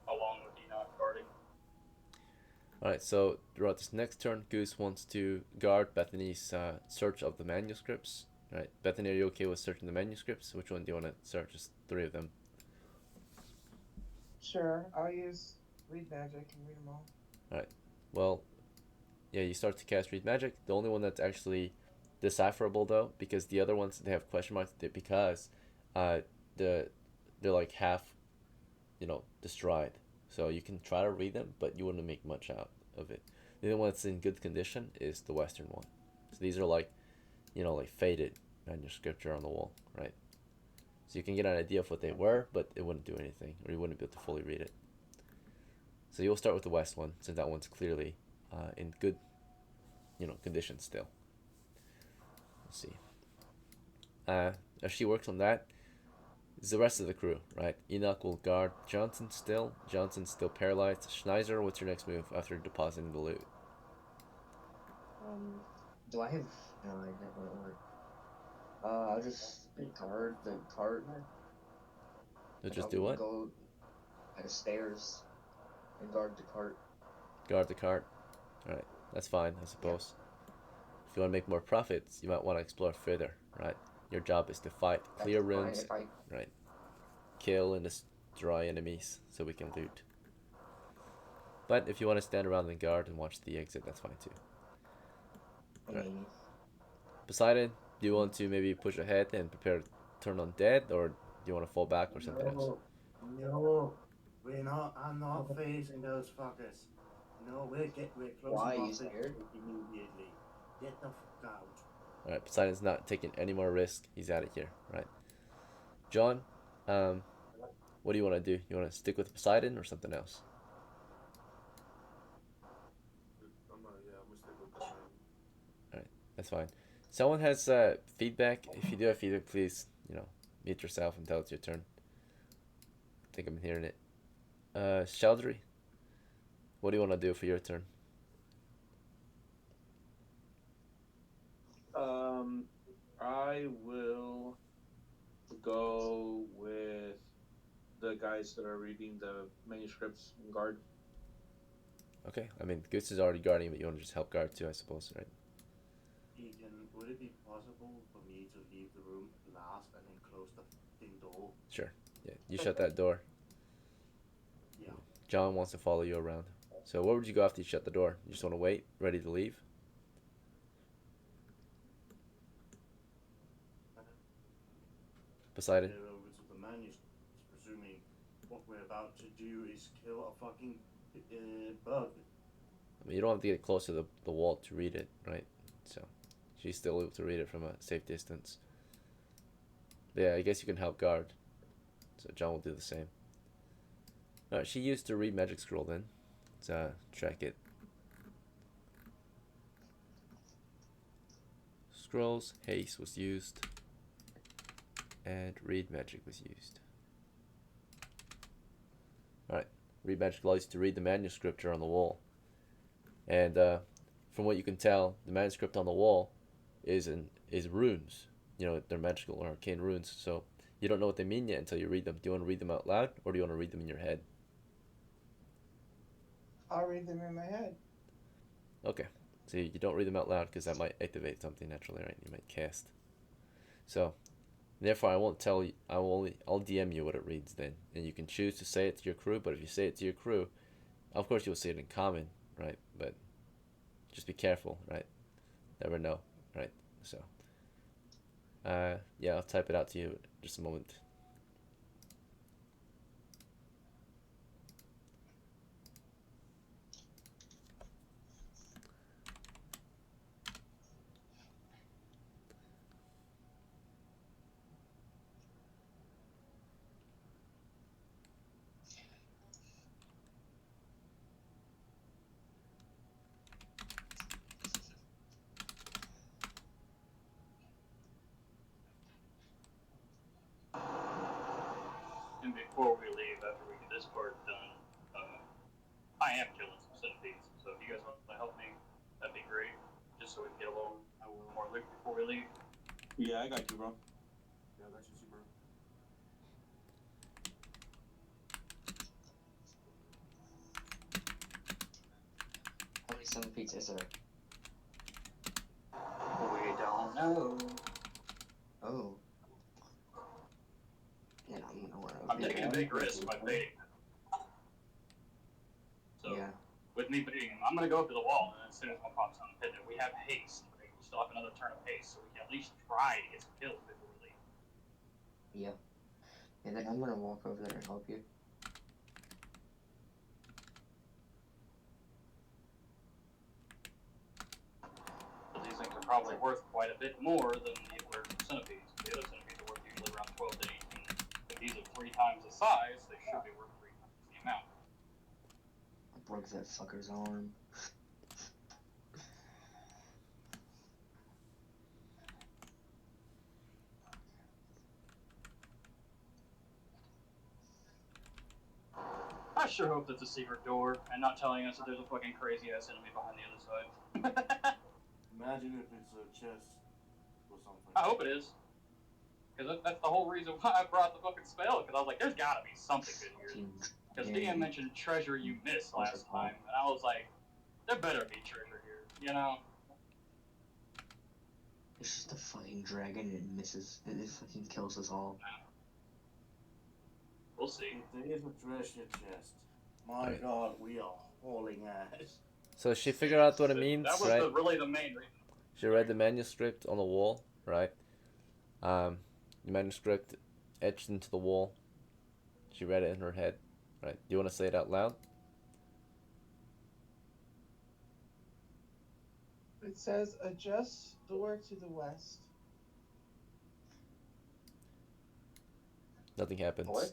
along with Enoch guarding. Alright, so throughout this next turn, Goose wants to guard Bethany's search of the manuscripts. Right, Bethany, are you okay with searching the manuscripts? Which one do you want to search? Just 3 of them. Sure, I'll use read magic and read them all. Alright, well, yeah, you start to cast Read Magic. The only one that's actually decipherable, though, because the other ones, they have question marks, because they're like half, destroyed. So you can try to read them, but you wouldn't make much out of it. The only one that's in good condition is the Western one. So these are like, like faded manuscripture on the wall, right? So you can get an idea of what they were, but it wouldn't do anything, or you wouldn't be able to fully read it. So you'll start with the West one, since that one's clearly in good, condition still. Let's see. As she works on that, is the rest of the crew, right? Enoch will guard Johnson still. Johnson's still paralyzed. Schneider, what's your next move after depositing the loot? Do I have? No, I never work. I'll just guard the cart. You'll just do what? Go at the stairs and guard the cart. Guard the cart. Alright, that's fine, I suppose. If you want to make more profits, you might want to explore further, right? Your job is to fight, clear rooms, right? Kill and destroy enemies so we can loot. But if you want to stand around and guard and watch the exit, that's fine too. I Right. mean, Poseidon, do you want to maybe push ahead and prepare to turn on dead, or do you want to fall back or something else? No, we're not. I'm not facing those fuckers. No, we're why? closing Are off you this scared? immediately. Get the fuck out. All right, Poseidon's not taking any more risk. He's out of here. Right, John. What do you want to do? You want to stick with Poseidon or something else? I'm gonna stick with the same. All right, that's fine. Someone has feedback. If you do have feedback, please, mute yourself until it's your turn. I think I'm hearing it. Sheldry, what do you want to do for your turn? I will go with the guys that are reading the manuscripts in guard. Okay, I mean, Goose is already guarding, but you want to just help guard too, I suppose, right? Egan, would it be possible for me to leave the room last and then close the fucking door? Sure. Yeah, you shut that door. Yeah. John wants to follow you around. So where would you go after you shut the door? You just want to wait, ready to leave? Poseidon? Head over to the manuscript, presuming what we're about to do is kill a fucking bug. I mean, you don't have to get close to the wall to read it, right? So she's still able to read it from a safe distance. But yeah, I guess you can help guard. So John will do the same. Alright, she used to read Magic Scroll then. Let's track it. Scrolls, haste was used. And read magic was used. Alright, read magic allows you to read the manuscript on the wall. And from what you can tell, the manuscript on the wall is runes. They're magical or arcane runes. So you don't know what they mean yet until you read them. Do you want to read them out loud, or do you want to read them in your head? I'll read them in my head. Okay, so you don't read them out loud because that might activate something naturally, right? You might cast. So therefore, I won't tell you. I'll DM you what it reads then, and you can choose to say it to your crew. But if you say it to your crew, of course you'll say it in common, right? But just be careful, right? Never know, right? So, yeah, I'll type it out to you in just a moment. And before we leave, after we get this part done, I am killing some centipedes. So if you guys want to help me, that'd be great. Just so we can get a little more loot before we leave. Yeah, I got you, bro. Yeah, that's just you, bro. how many centipedes is there? We don't know. Oh. Yeah, I'm gonna wanna. I'm taking a big risk by baiting. So Yeah. with me baiting him, I'm gonna go up to the wall, and as soon as one pops on the pit, we have haste. Right? We still have another turn of haste, so we can at least try to get some kills before we leave. Yeah. And then I'm gonna walk over there and help you. But these things are probably worth quite a bit more than the alert centipedes. The other centipedes are worth usually around 12 to 18. If these are 3 times the size, they should be worth 3 times the amount. I broke that fucker's arm. I sure hope that's a secret door and not telling us that there's a fucking crazy ass enemy behind the other side. Imagine if it's a chest or something. I hope it is. Because that's the whole reason why I brought the fucking spell, because I was like, there's gotta be something good here. Because DM mentioned treasure you missed last time, and I was like, there better be treasure here, you know? It's just a fucking dragon and it misses. It fucking kills us all. We'll see. If there is a treasure chest, my god, we are hauling ass. So she figured out what it means, That was right? really the main reason. She read the manuscript on the wall, right? The manuscript etched into the wall. She read it in her head, right? Do you want to say it out loud? It says adjust door to the west. Nothing happens. What?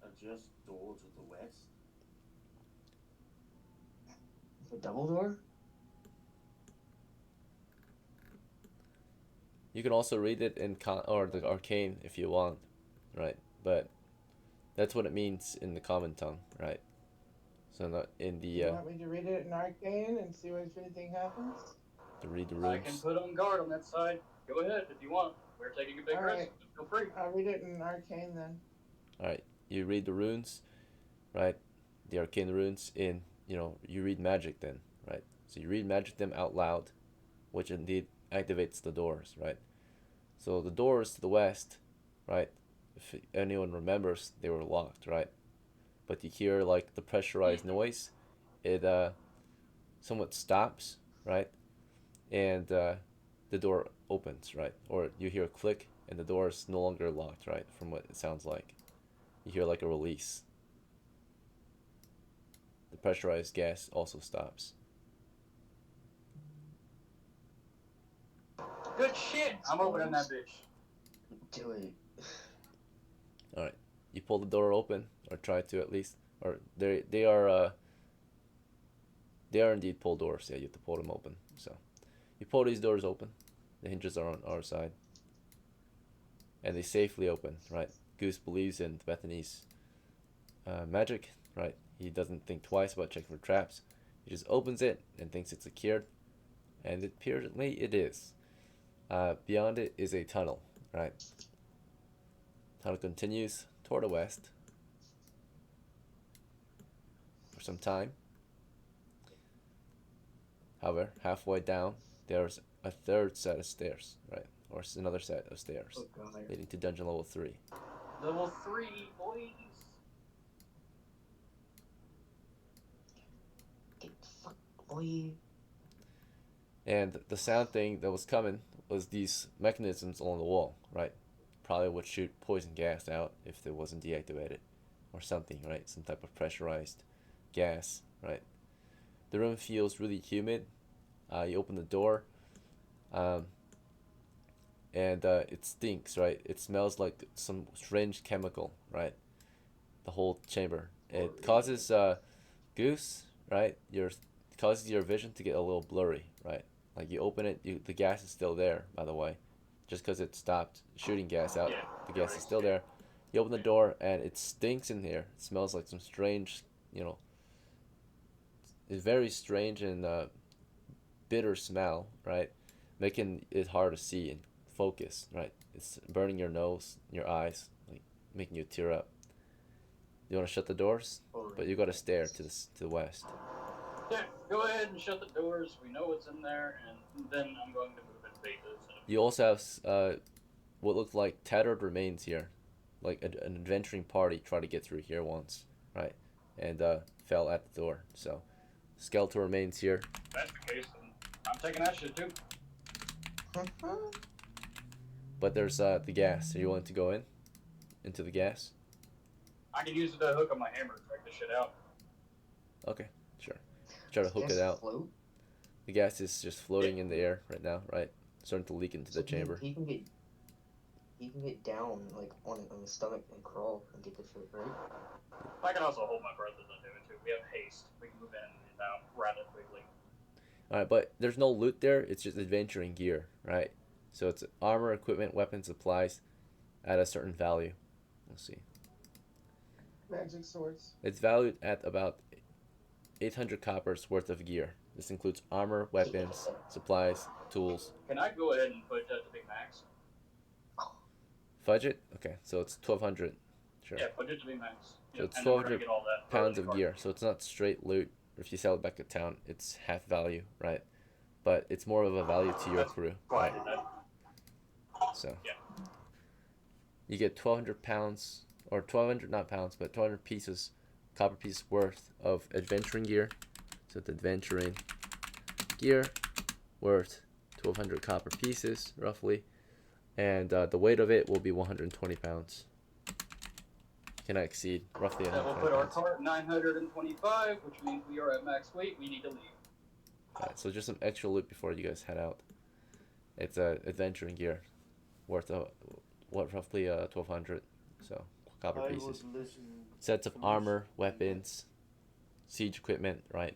Adjust door to the west. The double door? You can also read it in or the arcane if you want, right? But that's what it means in the common tongue, right? So not in the You want me to read it in arcane and see if anything happens? to read the I can runes. put on guard on that side. Go ahead if you want. We're taking a big All risk. right. Feel free. I'll read it in arcane then. All right, you read the runes, right? The arcane runes in, you read magic then, right? So you read magic them out loud, which indeed activates the doors, right? So the doors to the west, right? If anyone remembers, they were locked, right? But you hear like the pressurized noise, it somewhat stops, right? And the door opens, right? Or you hear a click and the door is no longer locked, right? From what it sounds like. You hear like a release. The pressurized gas also stops. Good shit. I'm opening that bitch. Do it. Alright. You pull the door open, or try to at least. Or they are indeed pull doors, yeah, you have to pull them open. So you pull these doors open. The hinges are on our side. And they safely open, right? Goose believes in Bethany's magic, right? He doesn't think twice about checking for traps. He just opens it and thinks it's secured. And apparently it is. Beyond it is a tunnel, right? Tunnel continues toward the west for some time. However, halfway down, there's a third set of stairs, right? Or another set of stairs Oh, God. leading to dungeon level 3. Level 3, boys. Get fucked, boy. And the sound thing that was coming was these mechanisms along the wall, right? Probably would shoot poison gas out if it wasn't deactivated or something, right? Some type of pressurized gas, right? The room feels really humid. You open the door, and it stinks, right? It smells like some strange chemical, right? The whole chamber. It causes Goose, right? Causes your vision to get a little blurry, right? Like you open it, the gas is still there, by the way. Just because it stopped shooting gas out, the gas is still there. You open the door and it stinks in here. It smells like some strange, it's very strange and bitter smell, right? Making it hard to see and focus, right? It's burning your nose, your eyes, like making you tear up. You want to shut the doors, but you got to stare to the west. Yeah, go ahead and shut the doors. We know what's in there, and then I'm going to move in phases. You also have what looked like tattered remains here, like an adventuring party tried to get through here once, right? And fell at the door. So, skeletal remains here. If that's the case, then I'm taking that shit too. But there's the gas. Are you willing to go into the gas? I can use the hook on my hammer to break this shit out. Okay, sure. Try to hook Gas it out. Float? The gas is just floating in the air right now, right? Starting to leak into the chamber. He can get down like on his stomach and crawl and get the shit right. I can also hold my breath as I do it too. We have haste. We can move in and out rather quickly. Alright, but there's no loot there. It's just adventuring gear, right? So it's armor, equipment, weapons, supplies at a certain value. Let's see. Magic swords. It's valued at about 800 coppers worth of gear. This includes armor, weapons, supplies, tools. Can I go ahead and put that to be max? Fudge it? Okay, so it's 1,200. Sure. Yeah, put it to be max. So it's and then we're gonna 1,200 get all that pounds early of gear. So it's not straight loot. If you sell it back at town, it's half value, right? But it's more of a value to your crew. Why Right? did that? So Yeah. you get 1,200 pounds, or 1,200, not pounds, but 1,200 pieces, copper pieces worth of adventuring gear. So it's adventuring gear worth 1,200 copper pieces, roughly. And the weight of it will be 120 pounds. Cannot exceed roughly That will 120 put our pounds. cart 925, which means we are at max weight. We need to leave. Alright, so just some extra loot before you guys head out. It's adventuring gear worth roughly 1,200 so copper I pieces. would listen Sets of to armor, this. weapons, siege equipment, right?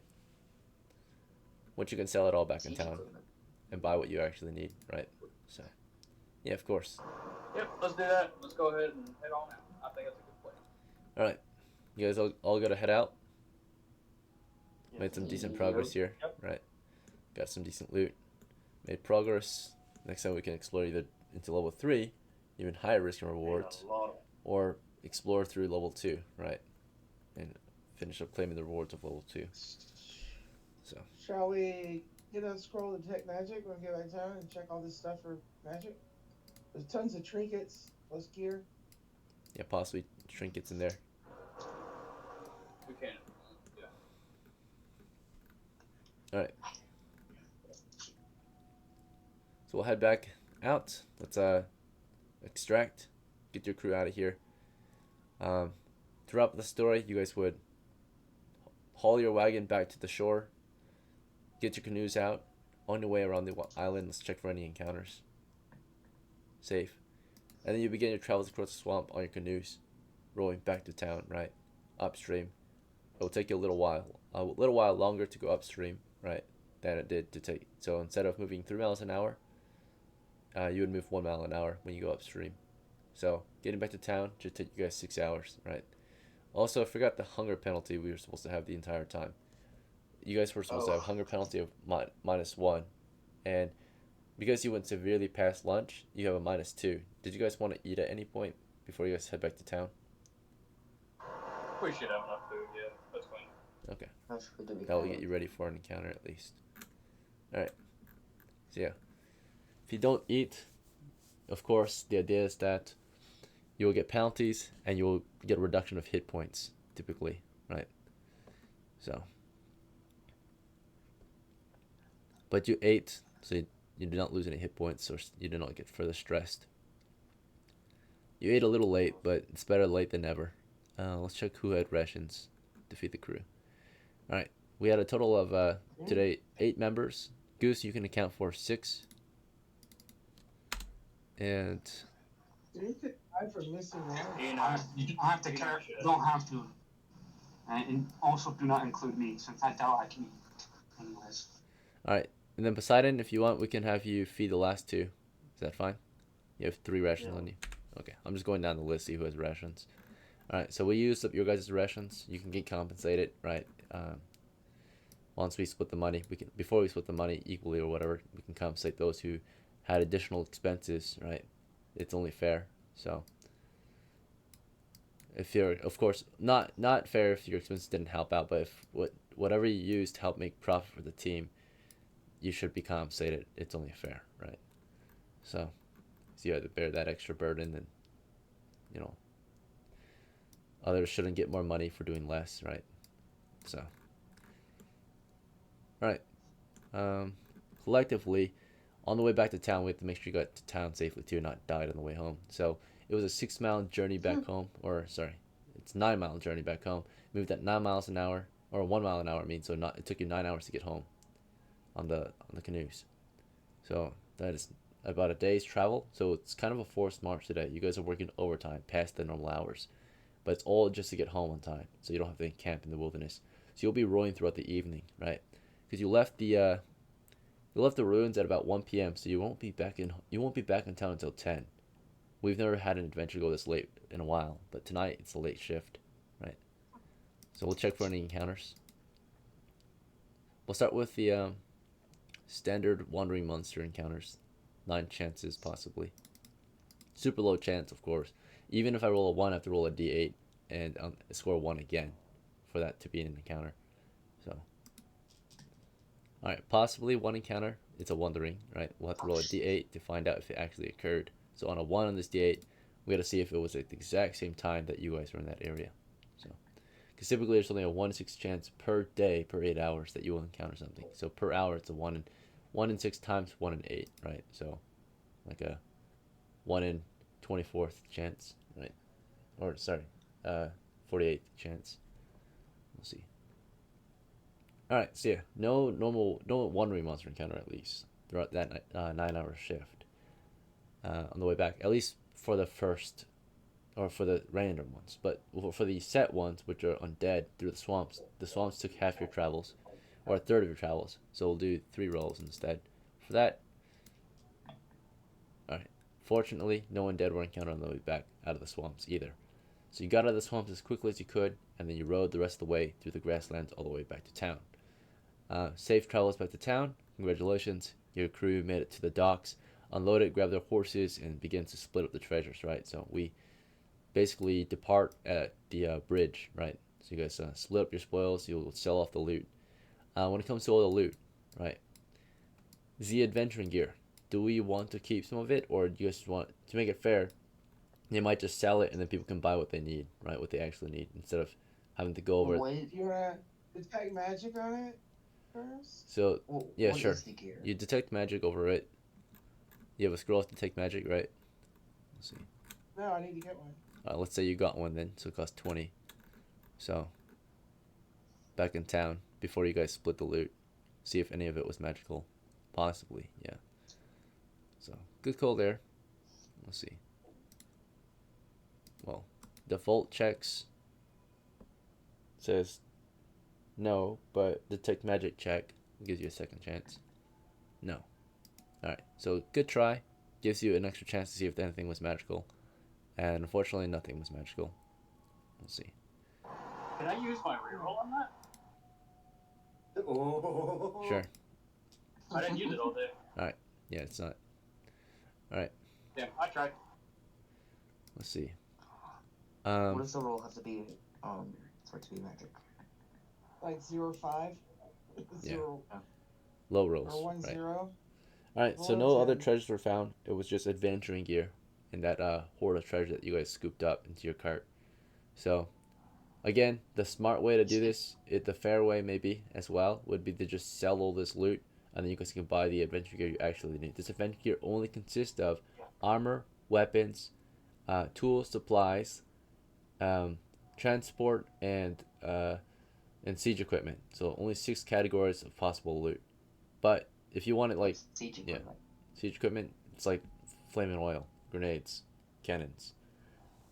Once you can sell it all back in Siege town equipment. and buy what you actually need, right? So, yeah, of course. Yep, let's do that. Let's go ahead and head on out. I think that's a good plan. All right, you guys all got to head out. Yes. Made some decent Yep. progress here, Yep. right? Got some decent loot. Made progress. Next time we can explore either into level 3, even higher risk and rewards, A lot of or explore through level 2, right? And finish up claiming the rewards of level 2. So, Shall we get a scroll of detect magic when we get back to town and check all this stuff for magic? There's tons of trinkets, plus gear. yeah, possibly trinkets in there. We can. Yeah. All right. So we'll head back out. Let's extract, get your crew out of here. Throughout the story, you guys would haul your wagon back to the shore, get your canoes out. On your way around the island, let's check for any encounters. Safe. And then you begin your travels across the swamp on your canoes, rowing back to town, right? Upstream. It will take you a little while longer to go upstream, right, than it did to take. So instead of moving 3 miles an hour, you would move 1 mile an hour when you go upstream. So getting back to town should take you guys 6 hours, right? Also, I forgot the hunger penalty we were supposed to have the entire time. You guys were supposed to have hunger penalty of -1, and because you went severely past lunch, you have a -2. Did you guys want to eat at any point before you guys head back to town? We should have enough food, yeah. That's fine. Okay. That's good to be That will found. get you ready for an encounter at least. Alright. So yeah. If you don't eat, of course, the idea is that you will get penalties and you will get a reduction of hit points, typically, right? So. But you ate, so you did not lose any hit points or you did not get further stressed. You ate a little late, but it's better late than never. Let's check who had rations to feed the crew. Alright, we had a total of, today, 8 members. Goose, you can account for 6. And Do you get five for missing one? You know, You don't have to you care. should. You don't have to. And also do not include me, since I doubt I can eat. Anyways. alright, and then Poseidon, if you want, we can have you feed the last 2. Is that fine? You have 3 rations on you. Okay, I'm just going down the list, see who has rations. Alright, so we used up your guys' rations. You can get compensated, right? Once we split the money, before we split the money equally or whatever, we can compensate those who had additional expenses, right? It's only fair. So if you're, of course, not fair if your expenses didn't help out, but if whatever you used to help make profit for the team, you should be compensated. It's only fair, right? So you have to bear that extra burden, and you know, others shouldn't get more money for doing less, right? So, all right. Collectively, on the way back to town, we have to make sure you got to town safely too, not died on the way home. So it was a 6-mile journey back home, or sorry, it's 9-mile journey back home. Moved at 9 miles an hour, or 1 mile an hour. I mean, so it took you 9 hours to get home on the canoes. So that is about a day's travel. So it's kind of a forced march today. You guys are working overtime past the normal hours, but it's all just to get home on time, so you don't have to camp in the wilderness. So you'll be rowing throughout the evening, right? Because you left the ruins at about 1 p.m. So you won't be back in town until 10. We've never had an adventure go this late in a while, but tonight it's a late shift, right? So we'll check for any encounters. We'll start with the standard wandering monster encounters. 9 chances possibly. Super low chance, of course. Even if I roll a 1, I have to roll a d8 and score 1 again for that to be an encounter. So, alright, possibly 1 encounter. It's a wandering, right? We'll have to roll a d8 to find out if it actually occurred. So on a 1 on this d8, we got to see if it was at the exact same time that you guys were in that area. So, Because typically there's only a 1 in 6 chance per day per 8 hours that you will encounter something. So per hour it's a 1 in 6 times 1 in 8, right? So like a 1 in 24th chance, right? Or sorry, 48th chance. We'll see. All right, so yeah, no wandering monster encounter at least throughout that 9-hour shift. On the way back, at least for the first, or for the random ones. But for the set ones, which are undead through the swamps took half your travels, or a third of your travels. So we'll do 3 rolls instead. For that, all right. Fortunately, no undead were encountered on the way back out of the swamps either. So you got out of the swamps as quickly as you could, and then you rode the rest of the way through the grasslands all the way back to town. Safe travels back to town. Congratulations, your crew made it to the docks, unloaded, grabbed their horses, and began to split up the treasures, right? So we basically depart at the bridge, right? So you guys split up your spoils, you'll sell off the loot. When it comes to all the loot, right? The adventuring gear. Do we want to keep some of it, or do you just want to make it fair? They might just sell it, and then people can buy what they need, right? What they actually need, instead of having to go over. What? You wanna detect magic on it first? So yeah, what sure. is the gear? You detect magic over it. You have a scroll to detect magic, right? Let's see. No, I need to get one. Let's say you got one then, so it costs 20. So back in town before you guys split the loot, see if any of it was magical, possibly, yeah. So good call there. Let's see. Well, default checks says no, but detect magic check gives you a second chance. No. Alright, so good try. Gives you an extra chance to see if anything was magical. And unfortunately, nothing was magical. We'll see. Can I use my reroll on that? Oh. Sure. I didn't use it all day. Yeah, it's not. Alright, Damn, I tried. let's see. What does the roll have to be for it to be magic? Like 0-5? Yeah. 0 Low rolls. or 1-0. Right. Alright, so Roll no a other 10. treasures were found. It was just adventuring gear and that hoard of treasure that you guys scooped up into your cart. So, again, the smart way to do this, the fair way maybe as well, would be to just sell all this loot, and then you guys can buy the adventure gear you actually need. This adventure gear only consists of armor, weapons, tools, supplies, transport, and siege equipment. So only 6 categories of possible loot. But if you want it like Siege equipment. siege equipment, it's like flaming oil, grenades, cannons.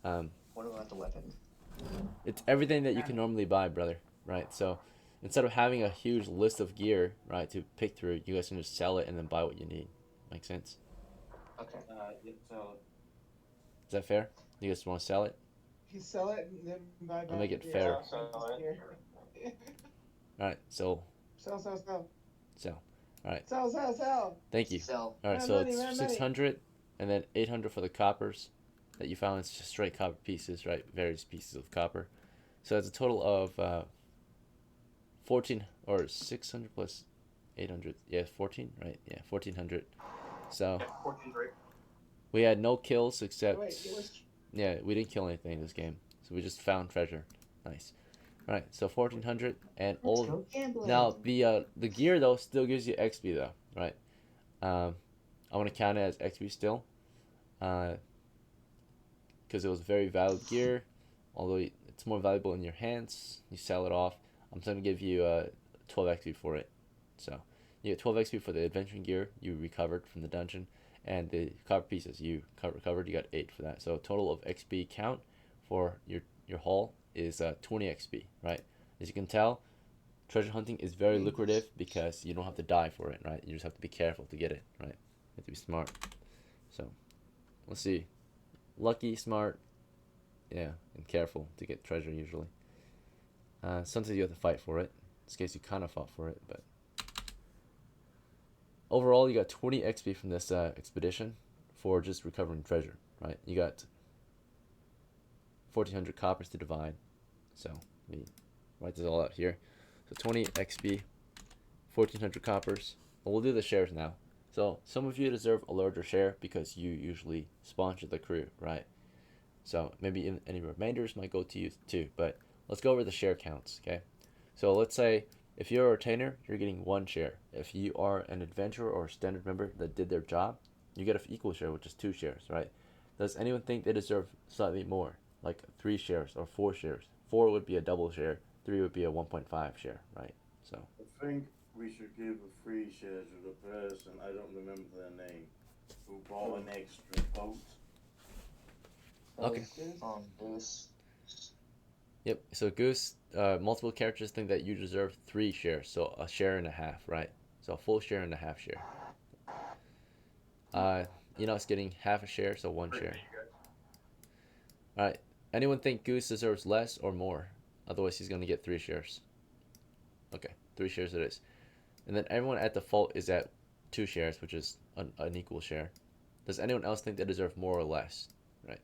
What about the weapons? It's everything that you can normally buy, brother. Right? So instead of having a huge list of gear, right, to pick through, you guys can just sell it and then buy what you need. Make sense? Okay. So Is that fair? You guys want to sell it? You sell it and then buy back. I'll make it the fair. All right. So Sell. sell. All right. Sell. Thank you. Sell. All right. My So money, my it's money. 600, and then 800 for the coppers that you found. It's just straight copper pieces, right? Various pieces of copper. So that's a total of 14 or 600 plus 800. Yeah, 14, right? Yeah, 1400. So Yeah, 14-3. we had no kills except Wait, it was yeah, we didn't kill anything in this game. So we just found treasure. Nice. All right. So 1400 and Let's all. go gambling. Now the gear though still gives you XP though, right? I want to count it as XP still, because it was very valuable gear. Although it's more valuable in your hands, you sell it off. I'm going to give you 12 XP for it. So you get 12 XP for the adventuring gear you recovered from the dungeon, and the copper pieces you recovered. You got 8 for that. So total of XP count for your haul is 20 XP, right? As you can tell, treasure hunting is very lucrative because you don't have to die for it, right? You just have to be careful to get it, right? You have to be smart. So, let's see. Lucky, smart, yeah, and careful to get treasure usually. Sometimes you have to fight for it. In this case, you kind of fought for it, but overall, you got 20 XP from this expedition for just recovering treasure, right? You got 1400 coppers to divide. So, let me write this all out here. So 20 XP, 1400 coppers. Well, we'll do the shares now. So some of you deserve a larger share because you usually sponsor the crew, right? So maybe any remainders might go to you too. But let's go over the share counts, okay? So let's say if you're a retainer, you're getting 1 share. If you are an adventurer or standard member that did their job, you get an equal share, which is 2 shares, right? Does anyone think they deserve slightly more, like 3 shares or 4 shares? 4 would be a double share, 3 would be a 1.5 share, right? So I think we should give a free share to the person, I don't remember their name, who bought an extra boat. Okay. Goose. Yep. So Goose, multiple characters think that you deserve 3 shares, so a share and a half, right? So a full share and a half share. Enoch's getting half a share, so 1 share. All right. Anyone think Goose deserves less or more? Otherwise, he's gonna get 3 shares. Okay, 3 shares it is. And then everyone at default is at 2 shares, which is an equal share. Does anyone else think they deserve more or less? Right.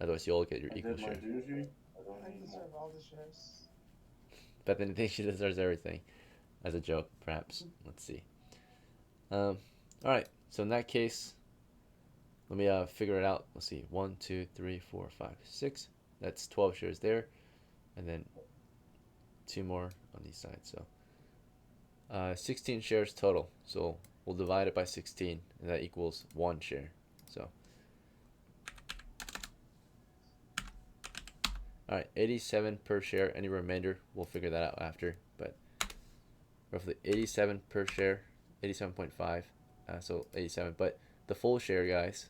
Otherwise, you all get your equal share. I deserve all the shares. Bethany thinks she deserves everything. As a joke, perhaps. Let's see. Alright, so in that case, let me figure it out. Let's see. 1, 2, 3, 4, 5, 6. That's 12 shares there. And then 2 more on these sides. So 16 shares total. So we'll divide it by 16, and that equals 1 share. So alright, 87 per share. Any remainder, we'll figure that out after. But roughly 87 per share, 87.5. So 87. But the full share, guys.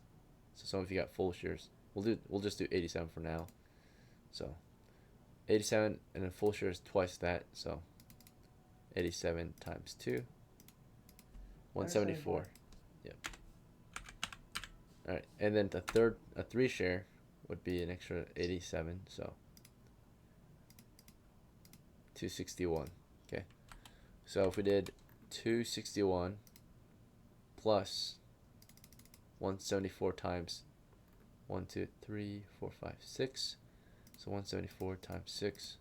So some of you got full shares. We'll just do 87 for now. So 87, and then full share is twice that. So 87 times 2, 174. Yep. All right, and then a 3 share would be an extra 87. So 261. Okay. So if we did 261 plus 174 times 1, 2, 3, 4, 5, 6. So 174 times 6.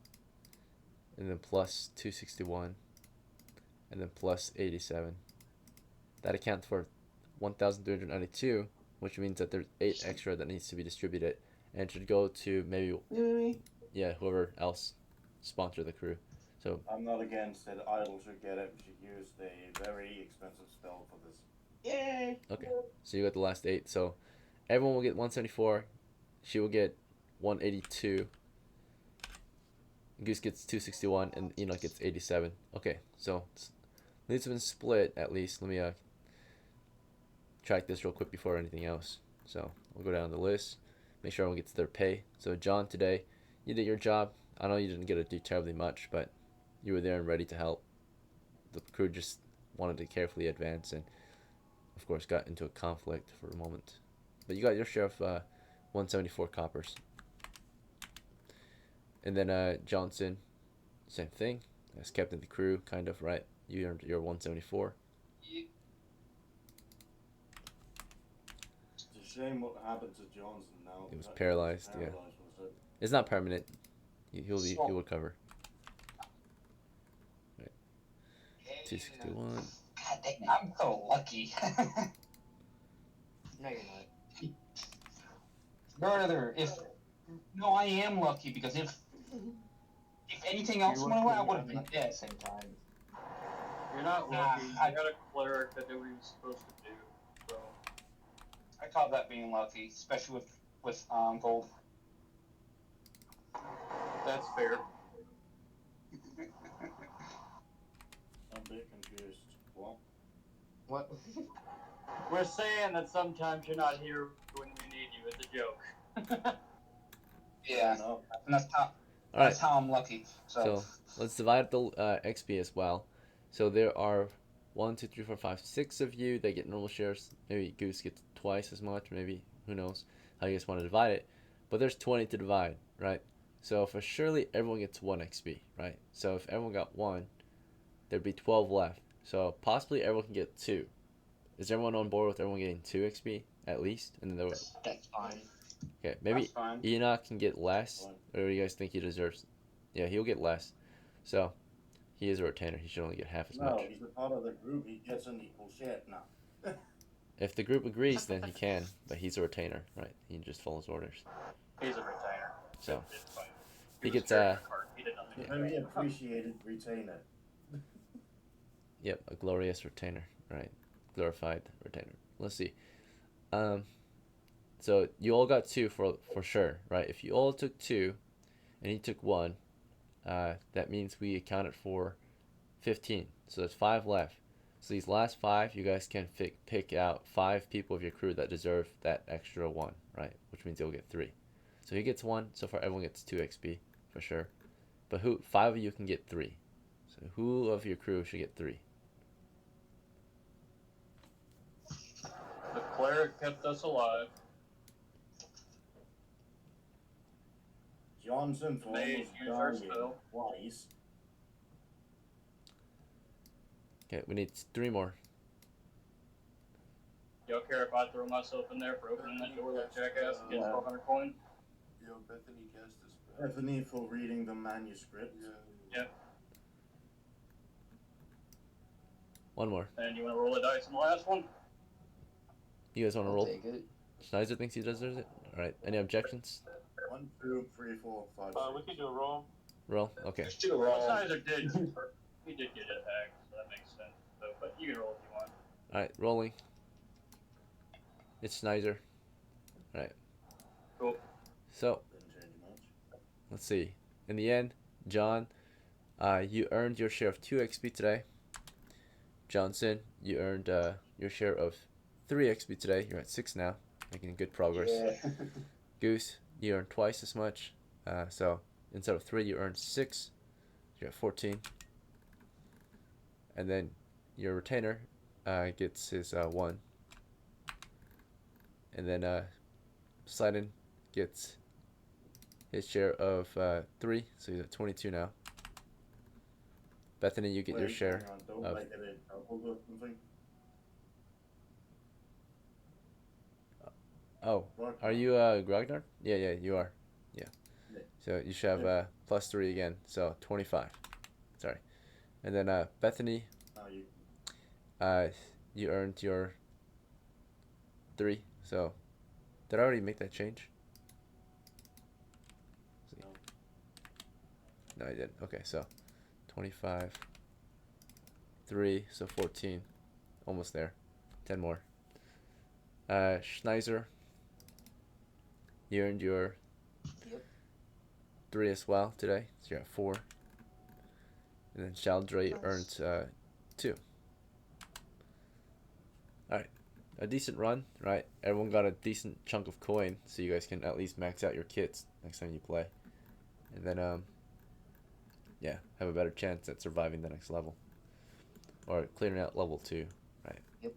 And then plus 261. And then plus 87. That accounts for 1,392, which means that there's 8 extra that needs to be distributed. And it should go to maybe, yeah, whoever else sponsor the crew. So I'm not against it. Idle should get it. We should use the very expensive spell for this. Yay! Okay, so you got the last 8. So everyone will get 174. She will get 182. Goose gets 261, and Enoch gets 87. Okay, so these have been split at least. Let me track this real quick before anything else. So we'll go down the list, make sure everyone gets their pay. So John, today you did your job. I know you didn't get to do terribly much, but you were there and ready to help. The crew just wanted to carefully advance, and of course got into a conflict for a moment. But you got your share of 174 coppers. And then Johnson, same thing. As captain of the crew, kind of, right? You earned your 174. It's a shame what happened to Johnson now. He was paralyzed, yeah. Was it? It's not permanent. He'll recover. Right. 261. God dang, I'm so lucky. No, you're not. Brother, no, I am lucky because if anything else went away, I would have been At dead. the same time. You're not Nah, lucky. You got a cleric that knew what he was supposed to do. So I call that being lucky, especially with gold. that's fair. I'm a bit confused. What? What? We're saying that sometimes you're not here when we need you. It's a joke. Yeah, No. and that's All right. that's how I'm lucky. So let's divide up the XP as well. So there are 1, 2, 3, 4, 5, 6 of you that get normal shares. Maybe Goose gets twice as much. Maybe, who knows how you guys want to divide it. But there's 20 to divide, right? So for surely everyone gets 1 XP, right? So if everyone got 1, there'd be 12 left. So possibly everyone can get 2. Is everyone on board with everyone getting 2 XP at least? And then there was, That's fine. okay, maybe That's fine. Enoch can get less. Or do you guys think he deserves? Yeah, he'll get less. So he is a retainer. He should only get half as No, much. he's a part of the group. He gets an equal share now. If the group agrees, then he can. But he's a retainer, right? He just follows orders. He's a retainer. So It's fine. He was gets carrying a cart. He did nothing. Very appreciated retainer. Yep, a glorious retainer, right? Glorified retainer. Let's see. So you all got 2 for sure, right? If you all took 2, and he took 1, that means we accounted for 15. So there's 5 left. So these last 5, you guys can pick out 5 people of your crew that deserve that extra 1, right? Which means you'll get 3. So he gets 1. So far, everyone gets 2 XP for sure. But 5 of you can get 3. So who of your crew should get 3? The cleric kept us alive. Johnson for They almost use our dying spell. twice. Okay, we need 3 more. Y'all care if I throw myself in there for opening that door like jackass and getting Yeah. 1,200 coin? Yo, Bethany cast a spell. Bethany for reading the manuscript. Yeah. 1 more. And you want to roll the dice on the last one? You guys want to I'll roll? take it. Schneider thinks he deserves it. All right. Any objections? 1, 2, 3, 4, 5. We can do a roll. Roll. Okay. Just do a Well, roll. Snyder did. He did get attacked, so that makes sense. So, but you can roll if you want. All right. Rolling. It's Schneider. All right. Cool. So Didn't change much. let's see. In the end, John, you earned your share of 2 XP today. Johnson, you earned your share of 3 XP today. You're at 6 now, making good progress. Yeah. Goose, you earned twice as much. So instead of 3, you earned 6. You're at 14. And then your retainer gets his 1. And then Poseidon gets his share of 3, so he's at 22 now. Bethany, you get your Wait, share hang on, don't of... make it a double or something. Oh, What? are you Grognar? Yeah, you are. Yeah. Yeah. So you should have plus 3 again, so 25. Sorry. And then Bethany, You you earned your 3. So did I already make that change? No, I didn't. Okay, so 25, 3, so 14. Almost there. 10 more. Schneiser, you earned your Yep. 3 as well today, so you're at 4. And then Chaldre Nice. earned 2. Alright, a decent run, right? Everyone got a decent chunk of coin, so you guys can at least max out your kits next time you play. And then, yeah, have a better chance at surviving the next level. Or clearing out level 2, right? Yep.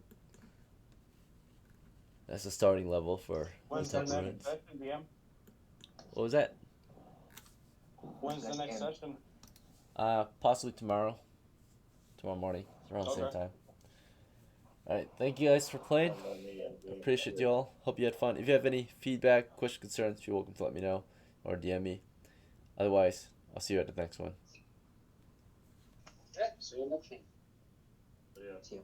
That's the starting level for When's the the top next ruins. session, DM? What was that? When's the next session? Possibly tomorrow. Tomorrow morning, around the same Okay. time. Alright, thank you guys for playing. Appreciate you all. Hope you had fun. If you have any feedback, questions, concerns, you're welcome to let me know or DM me. Otherwise, I'll see you at the next one. Yeah, see you next time. Yeah. See you.